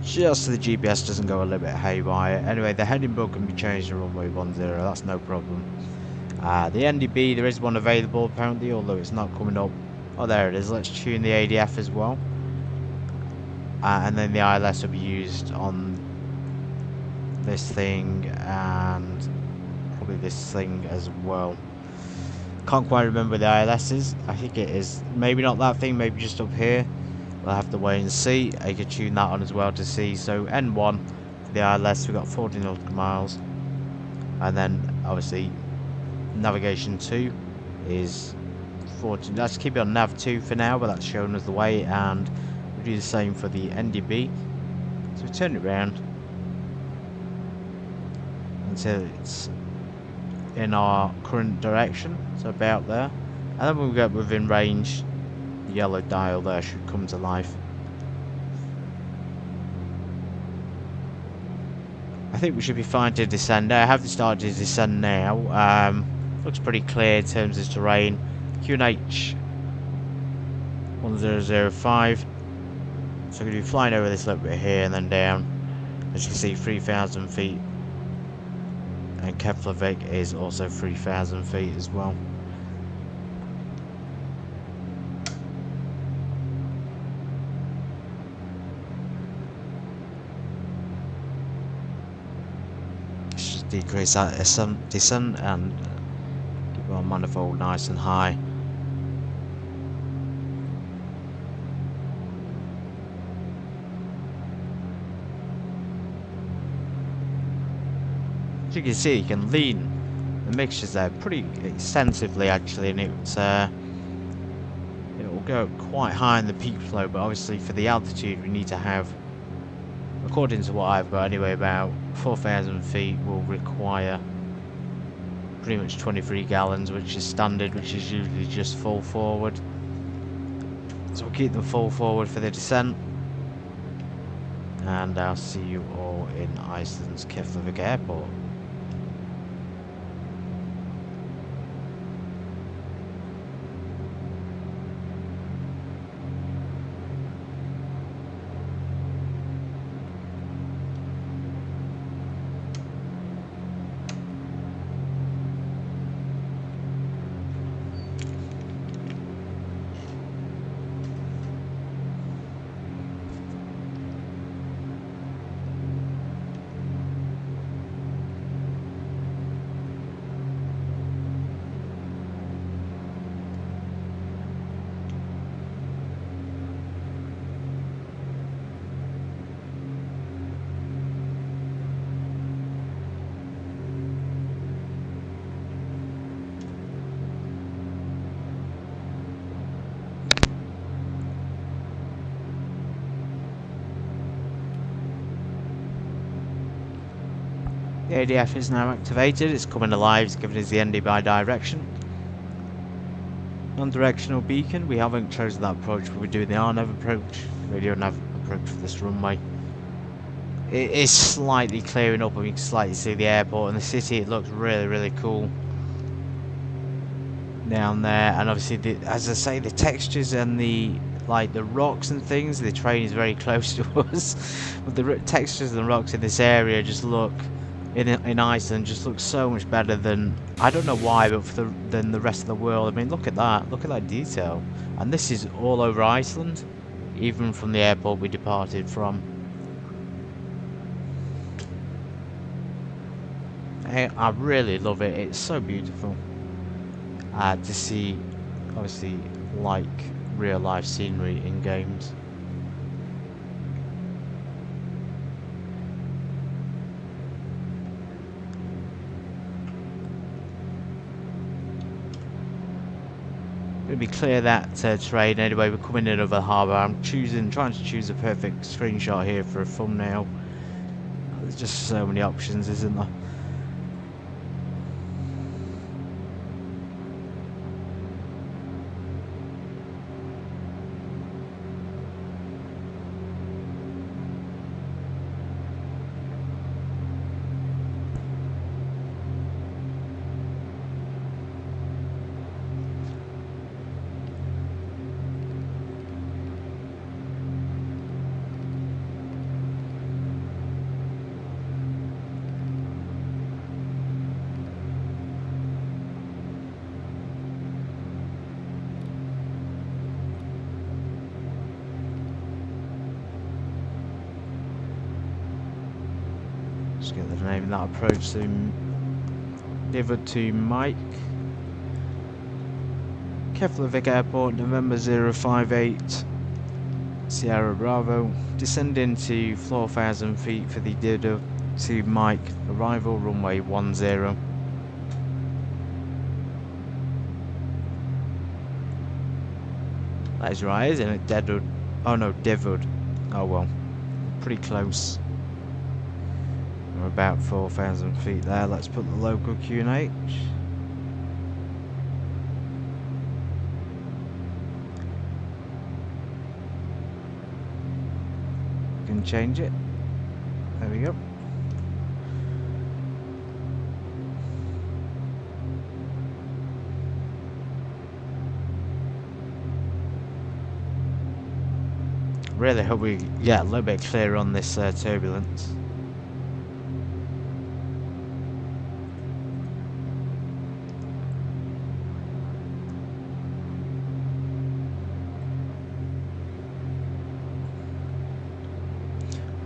Just so the GPS doesn't go a little bit haywire. Anyway, the heading book can be changed to runway 10, that's no problem. The NDB, there is one available apparently, although it's not coming up. Oh, there it is. Let's tune the ADF as well. And then the ILS will be used on this thing and probably this thing as well. Can't quite remember the ILS is. I think it is maybe not that thing, maybe just up here. We'll have to wait and see. I could tune that on as well to see. So N1 for the ILS, we've got 40 nautical miles, and then obviously navigation 2 is 40. Let's keep it on nav 2 for now, but that's showing us the way, and we'll do the same for the NDB. So we turn it around until it's in our current direction, so about there, and then when we get within range, the yellow dial there should come to life. I think we should be fine to descend. I have started to descend now. Looks pretty clear in terms of terrain. QNH 1005. So we're going to be flying over this little bit here and then down. As you can see, 3,000 feet. And Keflavik is also 3,000 feet as well. Let's just decrease that descent and keep our manifold nice and high. As you can see, you can lean the mixtures there pretty extensively actually, and it will go quite high in the peak flow, but obviously for the altitude we need to have, according to what I've got anyway, about 4,000 feet will require pretty much 23 gallons, which is standard, which is usually just full forward. So we'll keep them full forward for the descent, and I'll see you all in Iceland's Keflavik Airport. The ADF is now activated, it's coming alive, it's giving us the ND by direction. Non-directional beacon, we haven't chosen that approach, but we're doing the RNAV approach, radio nav approach for this runway. It is slightly clearing up and we can slightly see the airport and the city. It looks really cool down there, and obviously as I say, the textures and the rocks and things, the train is very close to us, but the textures and the rocks in this area just look in Iceland just looks so much better than, I don't know why, but than the rest of the world. I mean, look at that detail, and this is all over Iceland, even from the airport we departed from. I really love it. It's so beautiful to see, obviously, like real life scenery in games. Going to be clear that terrain anyway. We're coming in over the harbour. I'm trying to choose a perfect screenshot here for a thumbnail. There's just so many options, isn't there? Just get the name of that approach delivered to Mike. Keflavik Airport, November 058 Sierra Bravo. Descending to 4,000 feet for the ditto to Mike. Arrival runway 10. That is right, isn't it? Deadwood. Oh no, Devwood. Oh well, pretty close. We're about 4,000 feet there. Let's put the local QNH. Can change it. There we go. Really hope we get a little bit clearer on this turbulence.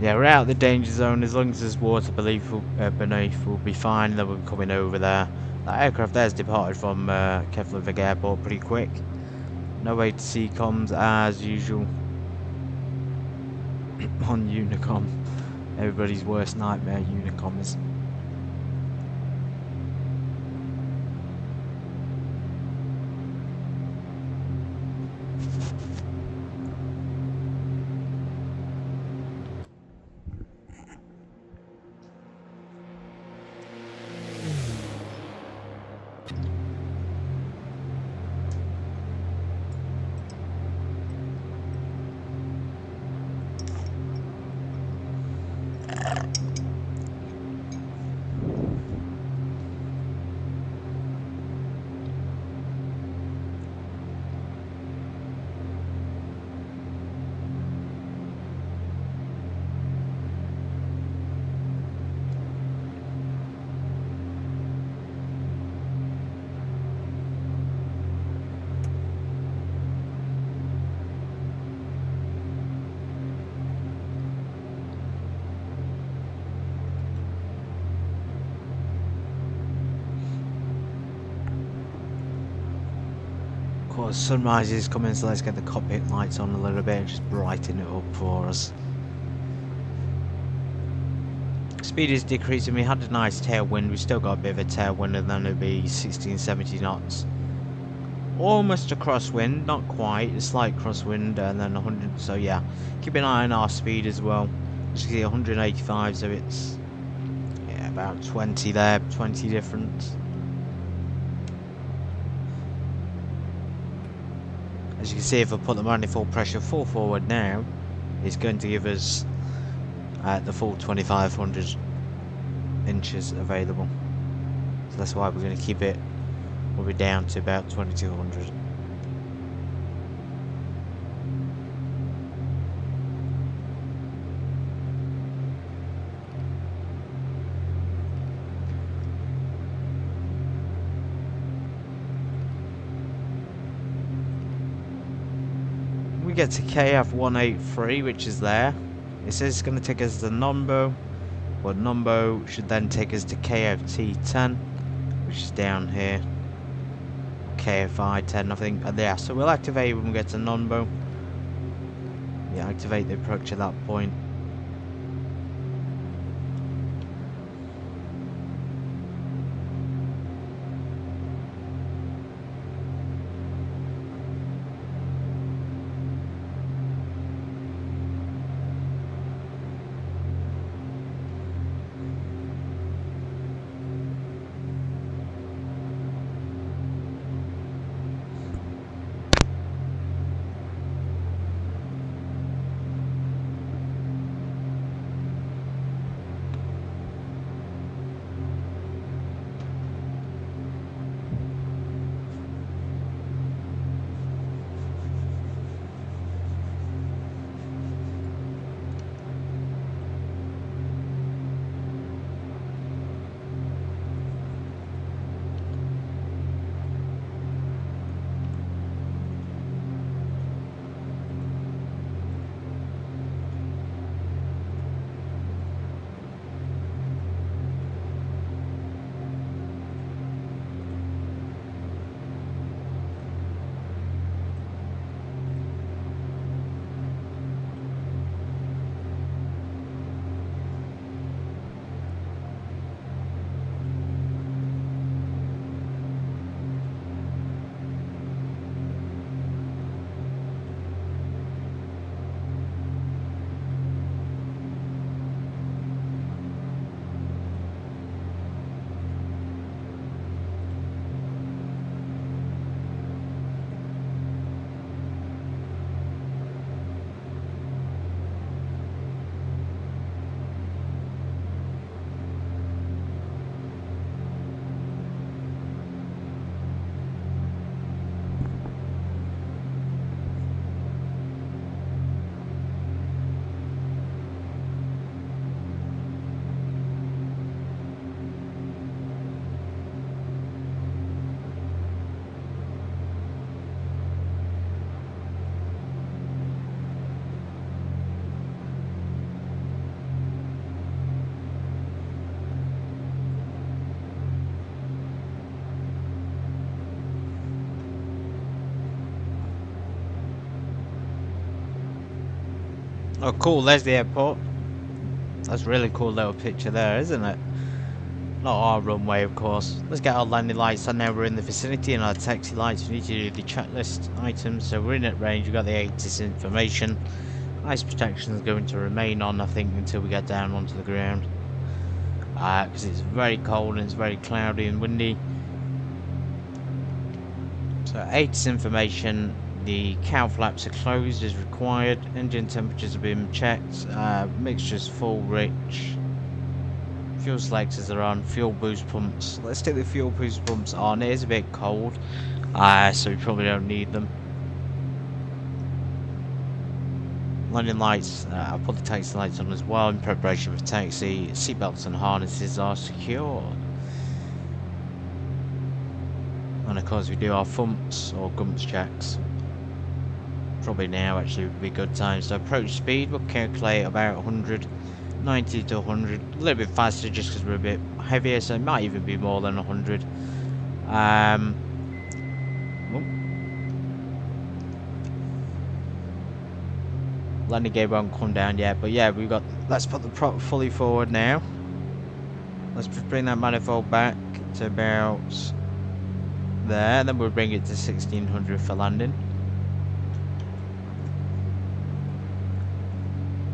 Yeah, we're out of the danger zone. As long as there's water beneath, we'll be fine. Then we'll be coming over there. That aircraft there's departed from Keflavik Airport pretty quick. No way to see comms as usual. On Unicom. Everybody's worst nightmare, Unicom is. Of course, sunrise is coming, so let's get the cockpit lights on a little bit and just brighten it up for us. Speed is decreasing. We had a nice tailwind. We still got a bit of a tailwind, and then it'll be 16-70 knots. Almost a crosswind, not quite. A slight crosswind, and then 100. So yeah, keep an eye on our speed as well. As you can see, 185. So it's, yeah, about 20 there, 20 difference. As you can see, if I put the manifold pressure full forward now, it's going to give us the full 2500 inches available. So that's why we're going to keep it, we'll be down to about 2200. We get to KF 183, which is there. It says it's going to take us to Nombo, but Nombo should then take us to KFT 10, which is down here. KFI 10, I think. Yeah, so we'll activate when we get to Nombo. Yeah, activate the approach at that point. Oh cool, there's the airport. That's a really cool little picture there, isn't it? Not our runway, of course. Let's get our landing lights on now. We're in the vicinity, and our taxi lights. We need to do the checklist items. So we're in at range. We've got the ATIS information. Ice protection is going to remain on, I think, until we get down onto the ground. Because it's very cold and it's very cloudy and windy. So ATIS information. The cow flaps are closed as required. Engine temperatures have been checked. Mixture's full, rich. Fuel selectors are on. Fuel boost pumps. Let's stick the fuel boost pumps on. It is a bit cold, so we probably don't need them. Landing lights. I'll put the taxi lights on as well in preparation for taxi. Seatbelts and harnesses are secure. And of course we do our thumps or gumps checks. Probably now actually would be a good time. So approach speed, we'll calculate about 100, 90 to 100, a little bit faster just because we're a bit heavier, so it might even be more than 100. Landing gear won't come down yet, but yeah, we've got, let's put the prop fully forward now. Let's just bring that manifold back to about there, and then we'll bring it to 1600 for landing.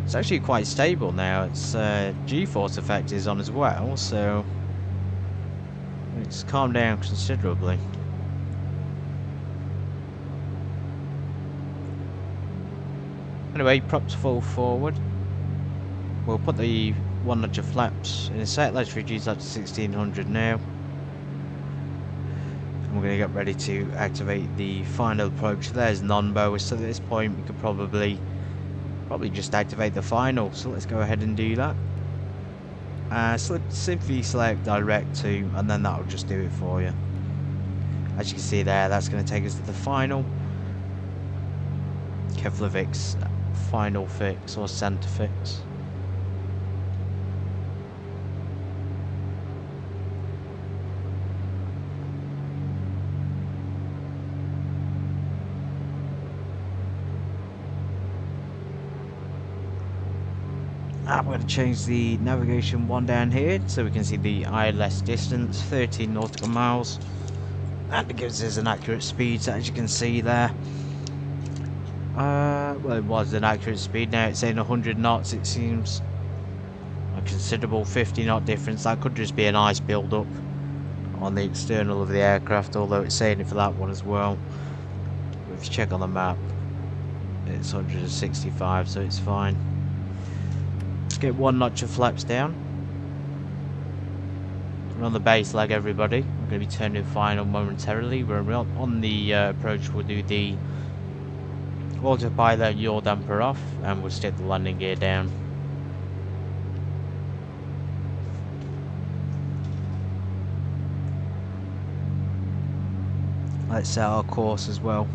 It's actually quite stable now. It's G-force effect is on as well, so it's calmed down considerably. Anyway, props full forward. We'll put the one notch of flaps in a sec. Let's reduce that to 1600 now. And we're going to get ready to activate the final approach. There's non-boa, so at this point we could probably just activate the final. So let's go ahead and do that. Simply select direct to, and then that'll just do it for you. As you can see there, that's going to take us to the final. Keflavik's final fix or center fix. I'm going to change the navigation one down here so we can see the ILS distance, 13 nautical miles, and it gives us an accurate speed. So as you can see there, well, it was an accurate speed. Now it's saying 100 knots. It seems a considerable 50 knot difference. That could just be an ice build-up on the external of the aircraft, although it's saying it for that one as well. If you check on the map, it's 165, so it's fine. Get one notch of flaps down. We're on the base leg, everybody. We're going to be turning final momentarily. We're on the approach. We'll do the autopilot yaw damper off, and we'll stick the landing gear down. Let's set our course as well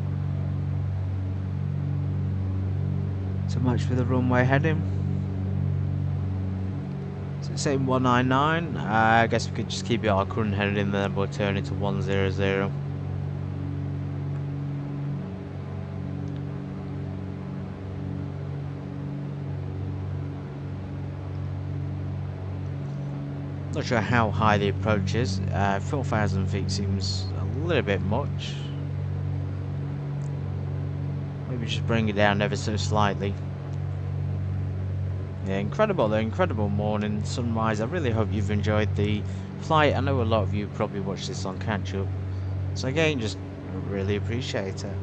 to match with the runway heading. Same 199. I guess we could just keep it our current heading in there, but turn it to 100. Not sure how high the approach is. 4,000 feet seems a little bit much. Maybe just bring it down ever so slightly. Yeah, incredible morning sunrise. I really hope you've enjoyed the flight. I know a lot of you probably watched this on catch up, so again, just really appreciate it.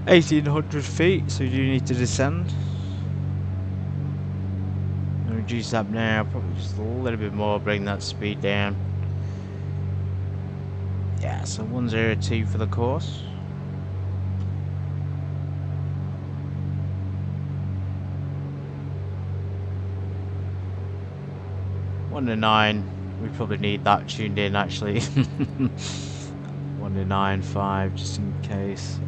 $1,800 feet, so you do need to descend. I'll reduce that now, probably just a little bit more, bring that speed down. Yeah, so 102 for the course. One to 9. We probably need that tuned in actually. 1 to 9.5 just in case.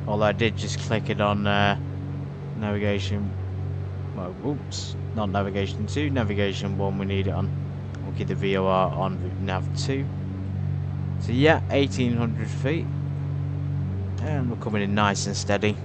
Although I did just click it on navigation. Well, oops, not navigation 2, navigation 1. We need it on. We'll keep the VOR on nav 2. So yeah, 1800 feet. And we're coming in nice and steady.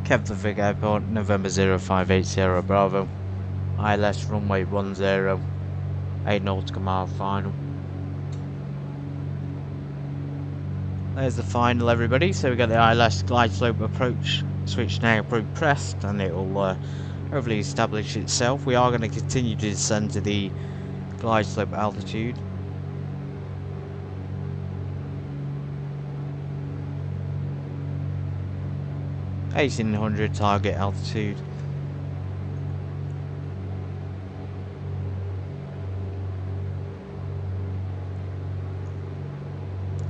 Keflavik Airport, November 0580 Bravo. ILS runway 10, 8 nautical mile final. There's the final, everybody. So we got the ILS glide slope approach switch now pressed, and it will hopefully establish itself. We are going to continue to descend to the glide slope altitude. (1800) target altitude.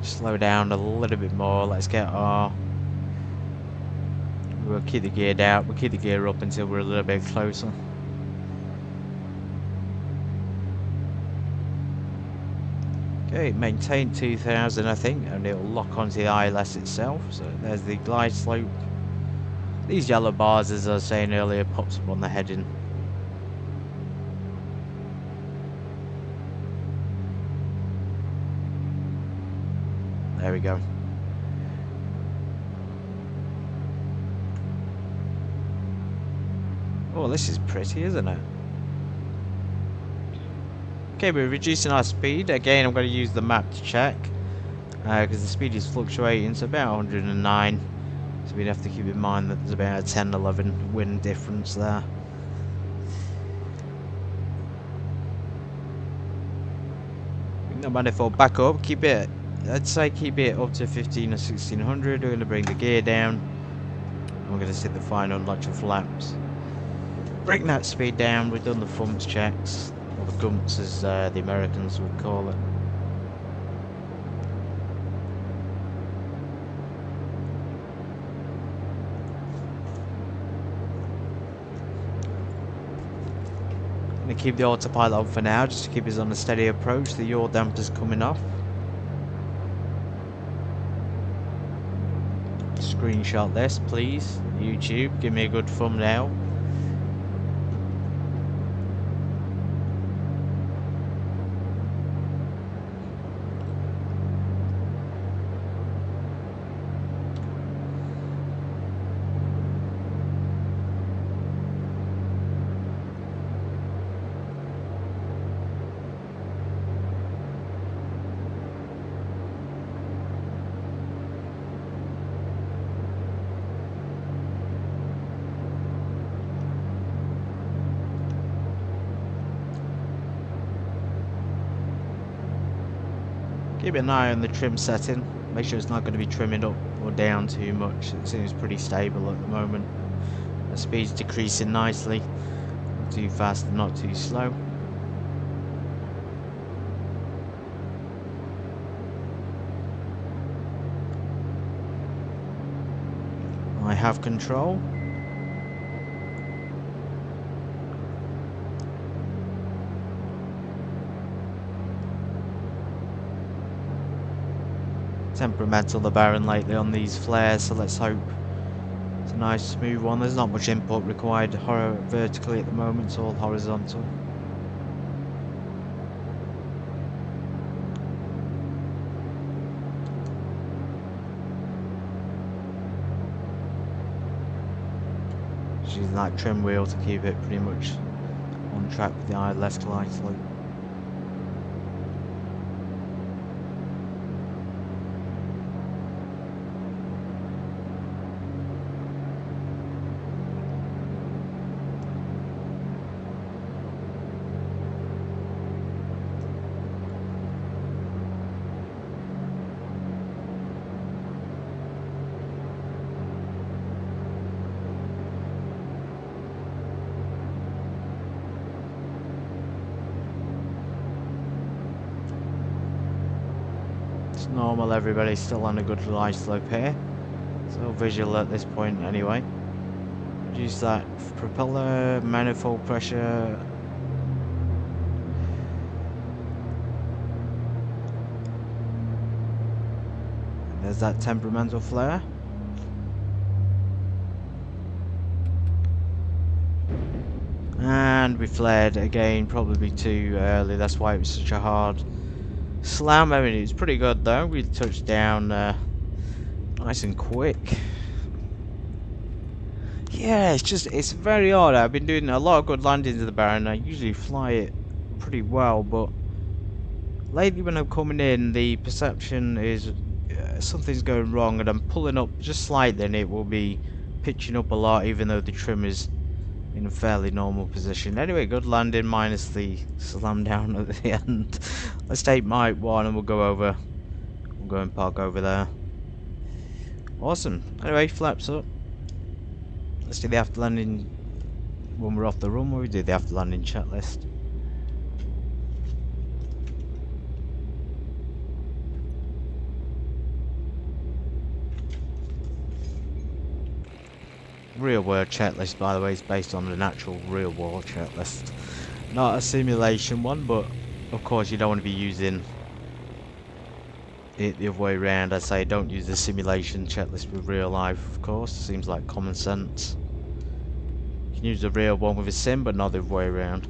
Slow down a little bit more. Let's get our. We'll keep the gear down. We'll keep the gear up until we're a little bit closer. Okay, maintain 2000, I think, and it'll lock onto the ILS itself. So there's the glide slope. These yellow bars, as I was saying earlier, pops up on the heading. There we go. Oh, this is pretty, isn't it? Okay, we're reducing our speed. Again, I'm going to use the map to check. Because the speed is fluctuating, so about 109. So we'd have to keep in mind that there's about a 10-11 wind difference there. No manifold back up, keep it, I'd say keep it up to 15 or 1600. We're going to bring the gear down. And we're going to set the final notch of flaps. Bring that speed down. We've done the thumps checks, or the gumps as the Americans would call it. Going to keep the autopilot on for now, just to keep us on a steady approach. The yaw damper's coming off. Screenshot this, please. YouTube, give me a good thumbnail. Keep an eye on the trim setting. Make sure it's not going to be trimming up or down too much. It seems pretty stable at the moment. The speed's decreasing nicely. Not too fast and not too slow. I have control. Temperamental, the Baron, lately on these flares, so let's hope it's a nice smooth one. There's not much input required vertically at the moment, it's all horizontal. Just using that trim wheel to keep it pretty much on track with the ILS glide slope. Normal, everybody's still on a good glide slope here, so visual at this point anyway. Reduce that propeller manifold pressure. There's that temperamental flare. And we flared again, probably too early. That's why it was such a hard slam. I mean, it was pretty good though. We touched down nice and quick. Yeah, it's very odd. I've been doing a lot of good landings in the Baron. I usually fly it pretty well, but lately when I'm coming in, the perception is something's going wrong, and I'm pulling up just slightly, and it will be pitching up a lot, even though the trim is in a fairly normal position. Anyway, good landing minus the slam down at the end. Let's take Mike 1 and we'll go over. We'll go and park over there. Awesome. Anyway, flaps up. Let's do the after landing when we're off the runway. We do the after landing checklist. Real world checklist, by the way, is based on an actual real world checklist, not a simulation one, but of course you don't want to be using it the other way around. I say don't use the simulation checklist with real life, of course. Seems like common sense. You can use the real one with a sim, but not the other way around.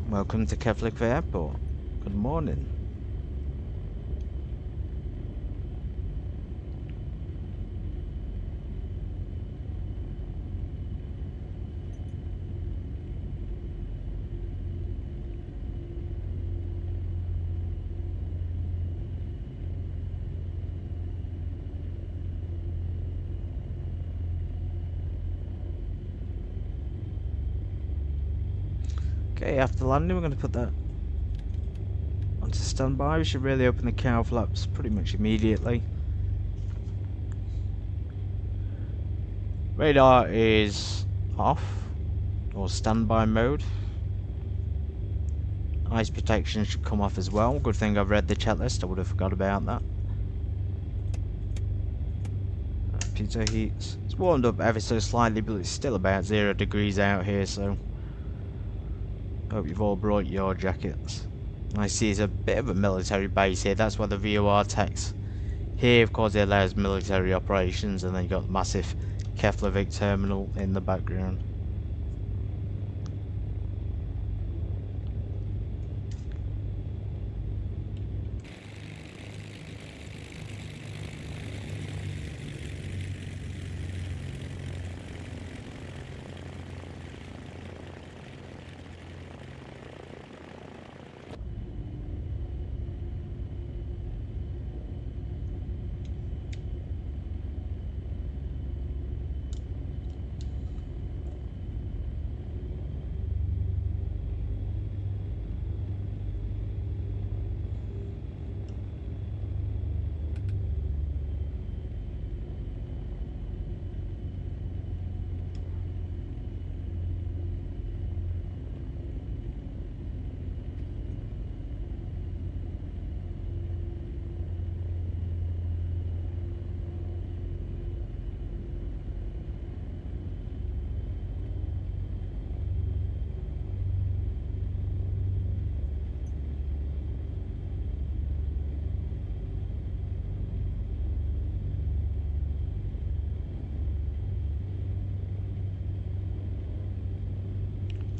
Welcome to Keflavik Airport. Good morning. Okay, after landing we're going to put that onto standby. We should really open the cowl flaps pretty much immediately. Radar is off, or standby mode. Ice protection should come off as well. Good thing I've read the checklist, I would have forgot about that. Pitot heats. It's warmed up ever so slightly, but it's still about 0 degrees out here, so hope you've all brought your jackets. I see it's a bit of a military base here. That's why the VOR techs here, of course, it allows military operations, and then you've got the massive Keflavik terminal in the background.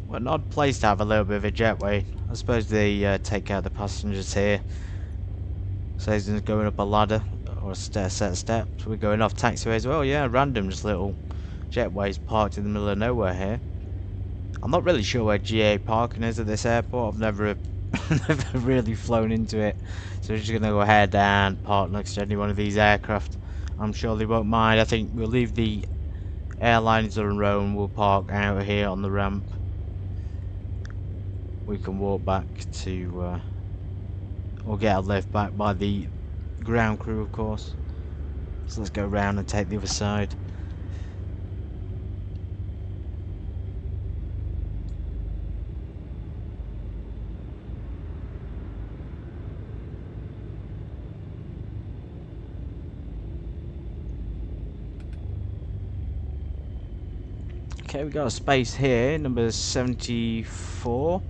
Well, an odd place to have a little bit of a jetway. I suppose they take care of the passengers here. Says so going up a ladder or a set of steps. We're going off taxiway as well. Yeah, random, just little jetways parked in the middle of nowhere here. I'm not really sure where GA parking is at this airport. I've never never really flown into it. So we're just going to go ahead and park next to any one of these aircraft. I'm sure they won't mind. I think we'll leave the airlines on their own. We'll park out here on the ramp. We can walk back to, or get a lift back by the ground crew, of course. So let's go around and take the other side. Okay, we got a space here, number 74.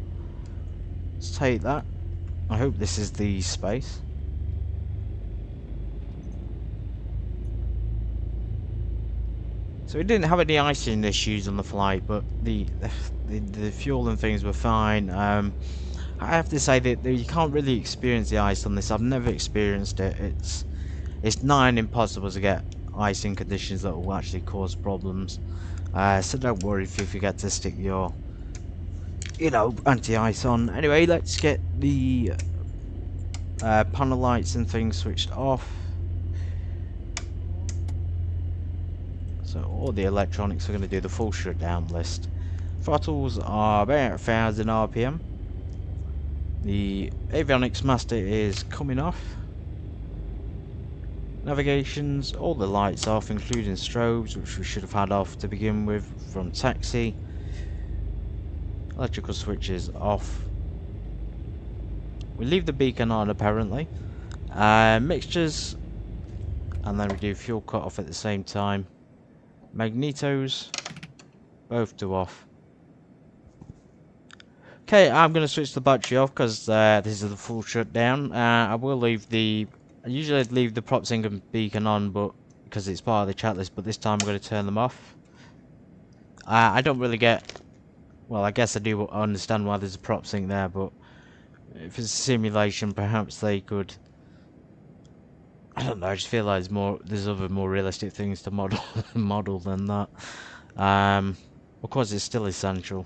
Let's take that. I hope this is the space. So we didn't have any icing issues on the flight, but the fuel and things were fine. I have to say that you can't really experience the ice on this. I've never experienced it. It's nigh impossible to get icing conditions that will actually cause problems. So don't worry if you forget to stick your, anti-ice on. Anyway, let's get the panel lights and things switched off. So all the electronics are going to do the full shutdown list. Throttles are about 1000 RPM. The avionics master is coming off. Navigations, all the lights off, including strobes, which we should have had off to begin with from taxi. Electrical switches off. We leave the beacon on apparently. Mixtures, and then we do fuel cut off at the same time. Magnetos, both do off. Okay, I'm going to switch the battery off because this is the full shutdown. I usually leave the prop sync and beacon on, but because it's part of the chat list, but this time I'm going to turn them off. I don't really get, well, I guess I do understand why there's a prop sync there, but if it's a simulation, perhaps they could, I don't know, I just feel like there's other more realistic things to model than that. Of course, it's still essential.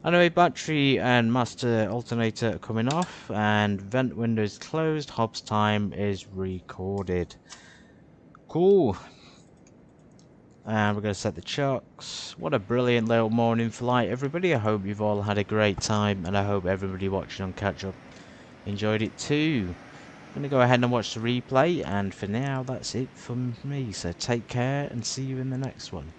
Anyway, battery and master alternator are coming off, and vent window is closed. Hobbs time is recorded. Cool. And we're going to set the chocks. What a brilliant little morning flight, everybody. I hope you've all had a great time, and I hope everybody watching on catch up enjoyed it too. I'm going to go ahead and watch the replay, and for now, that's it from me. So take care, and see you in the next one.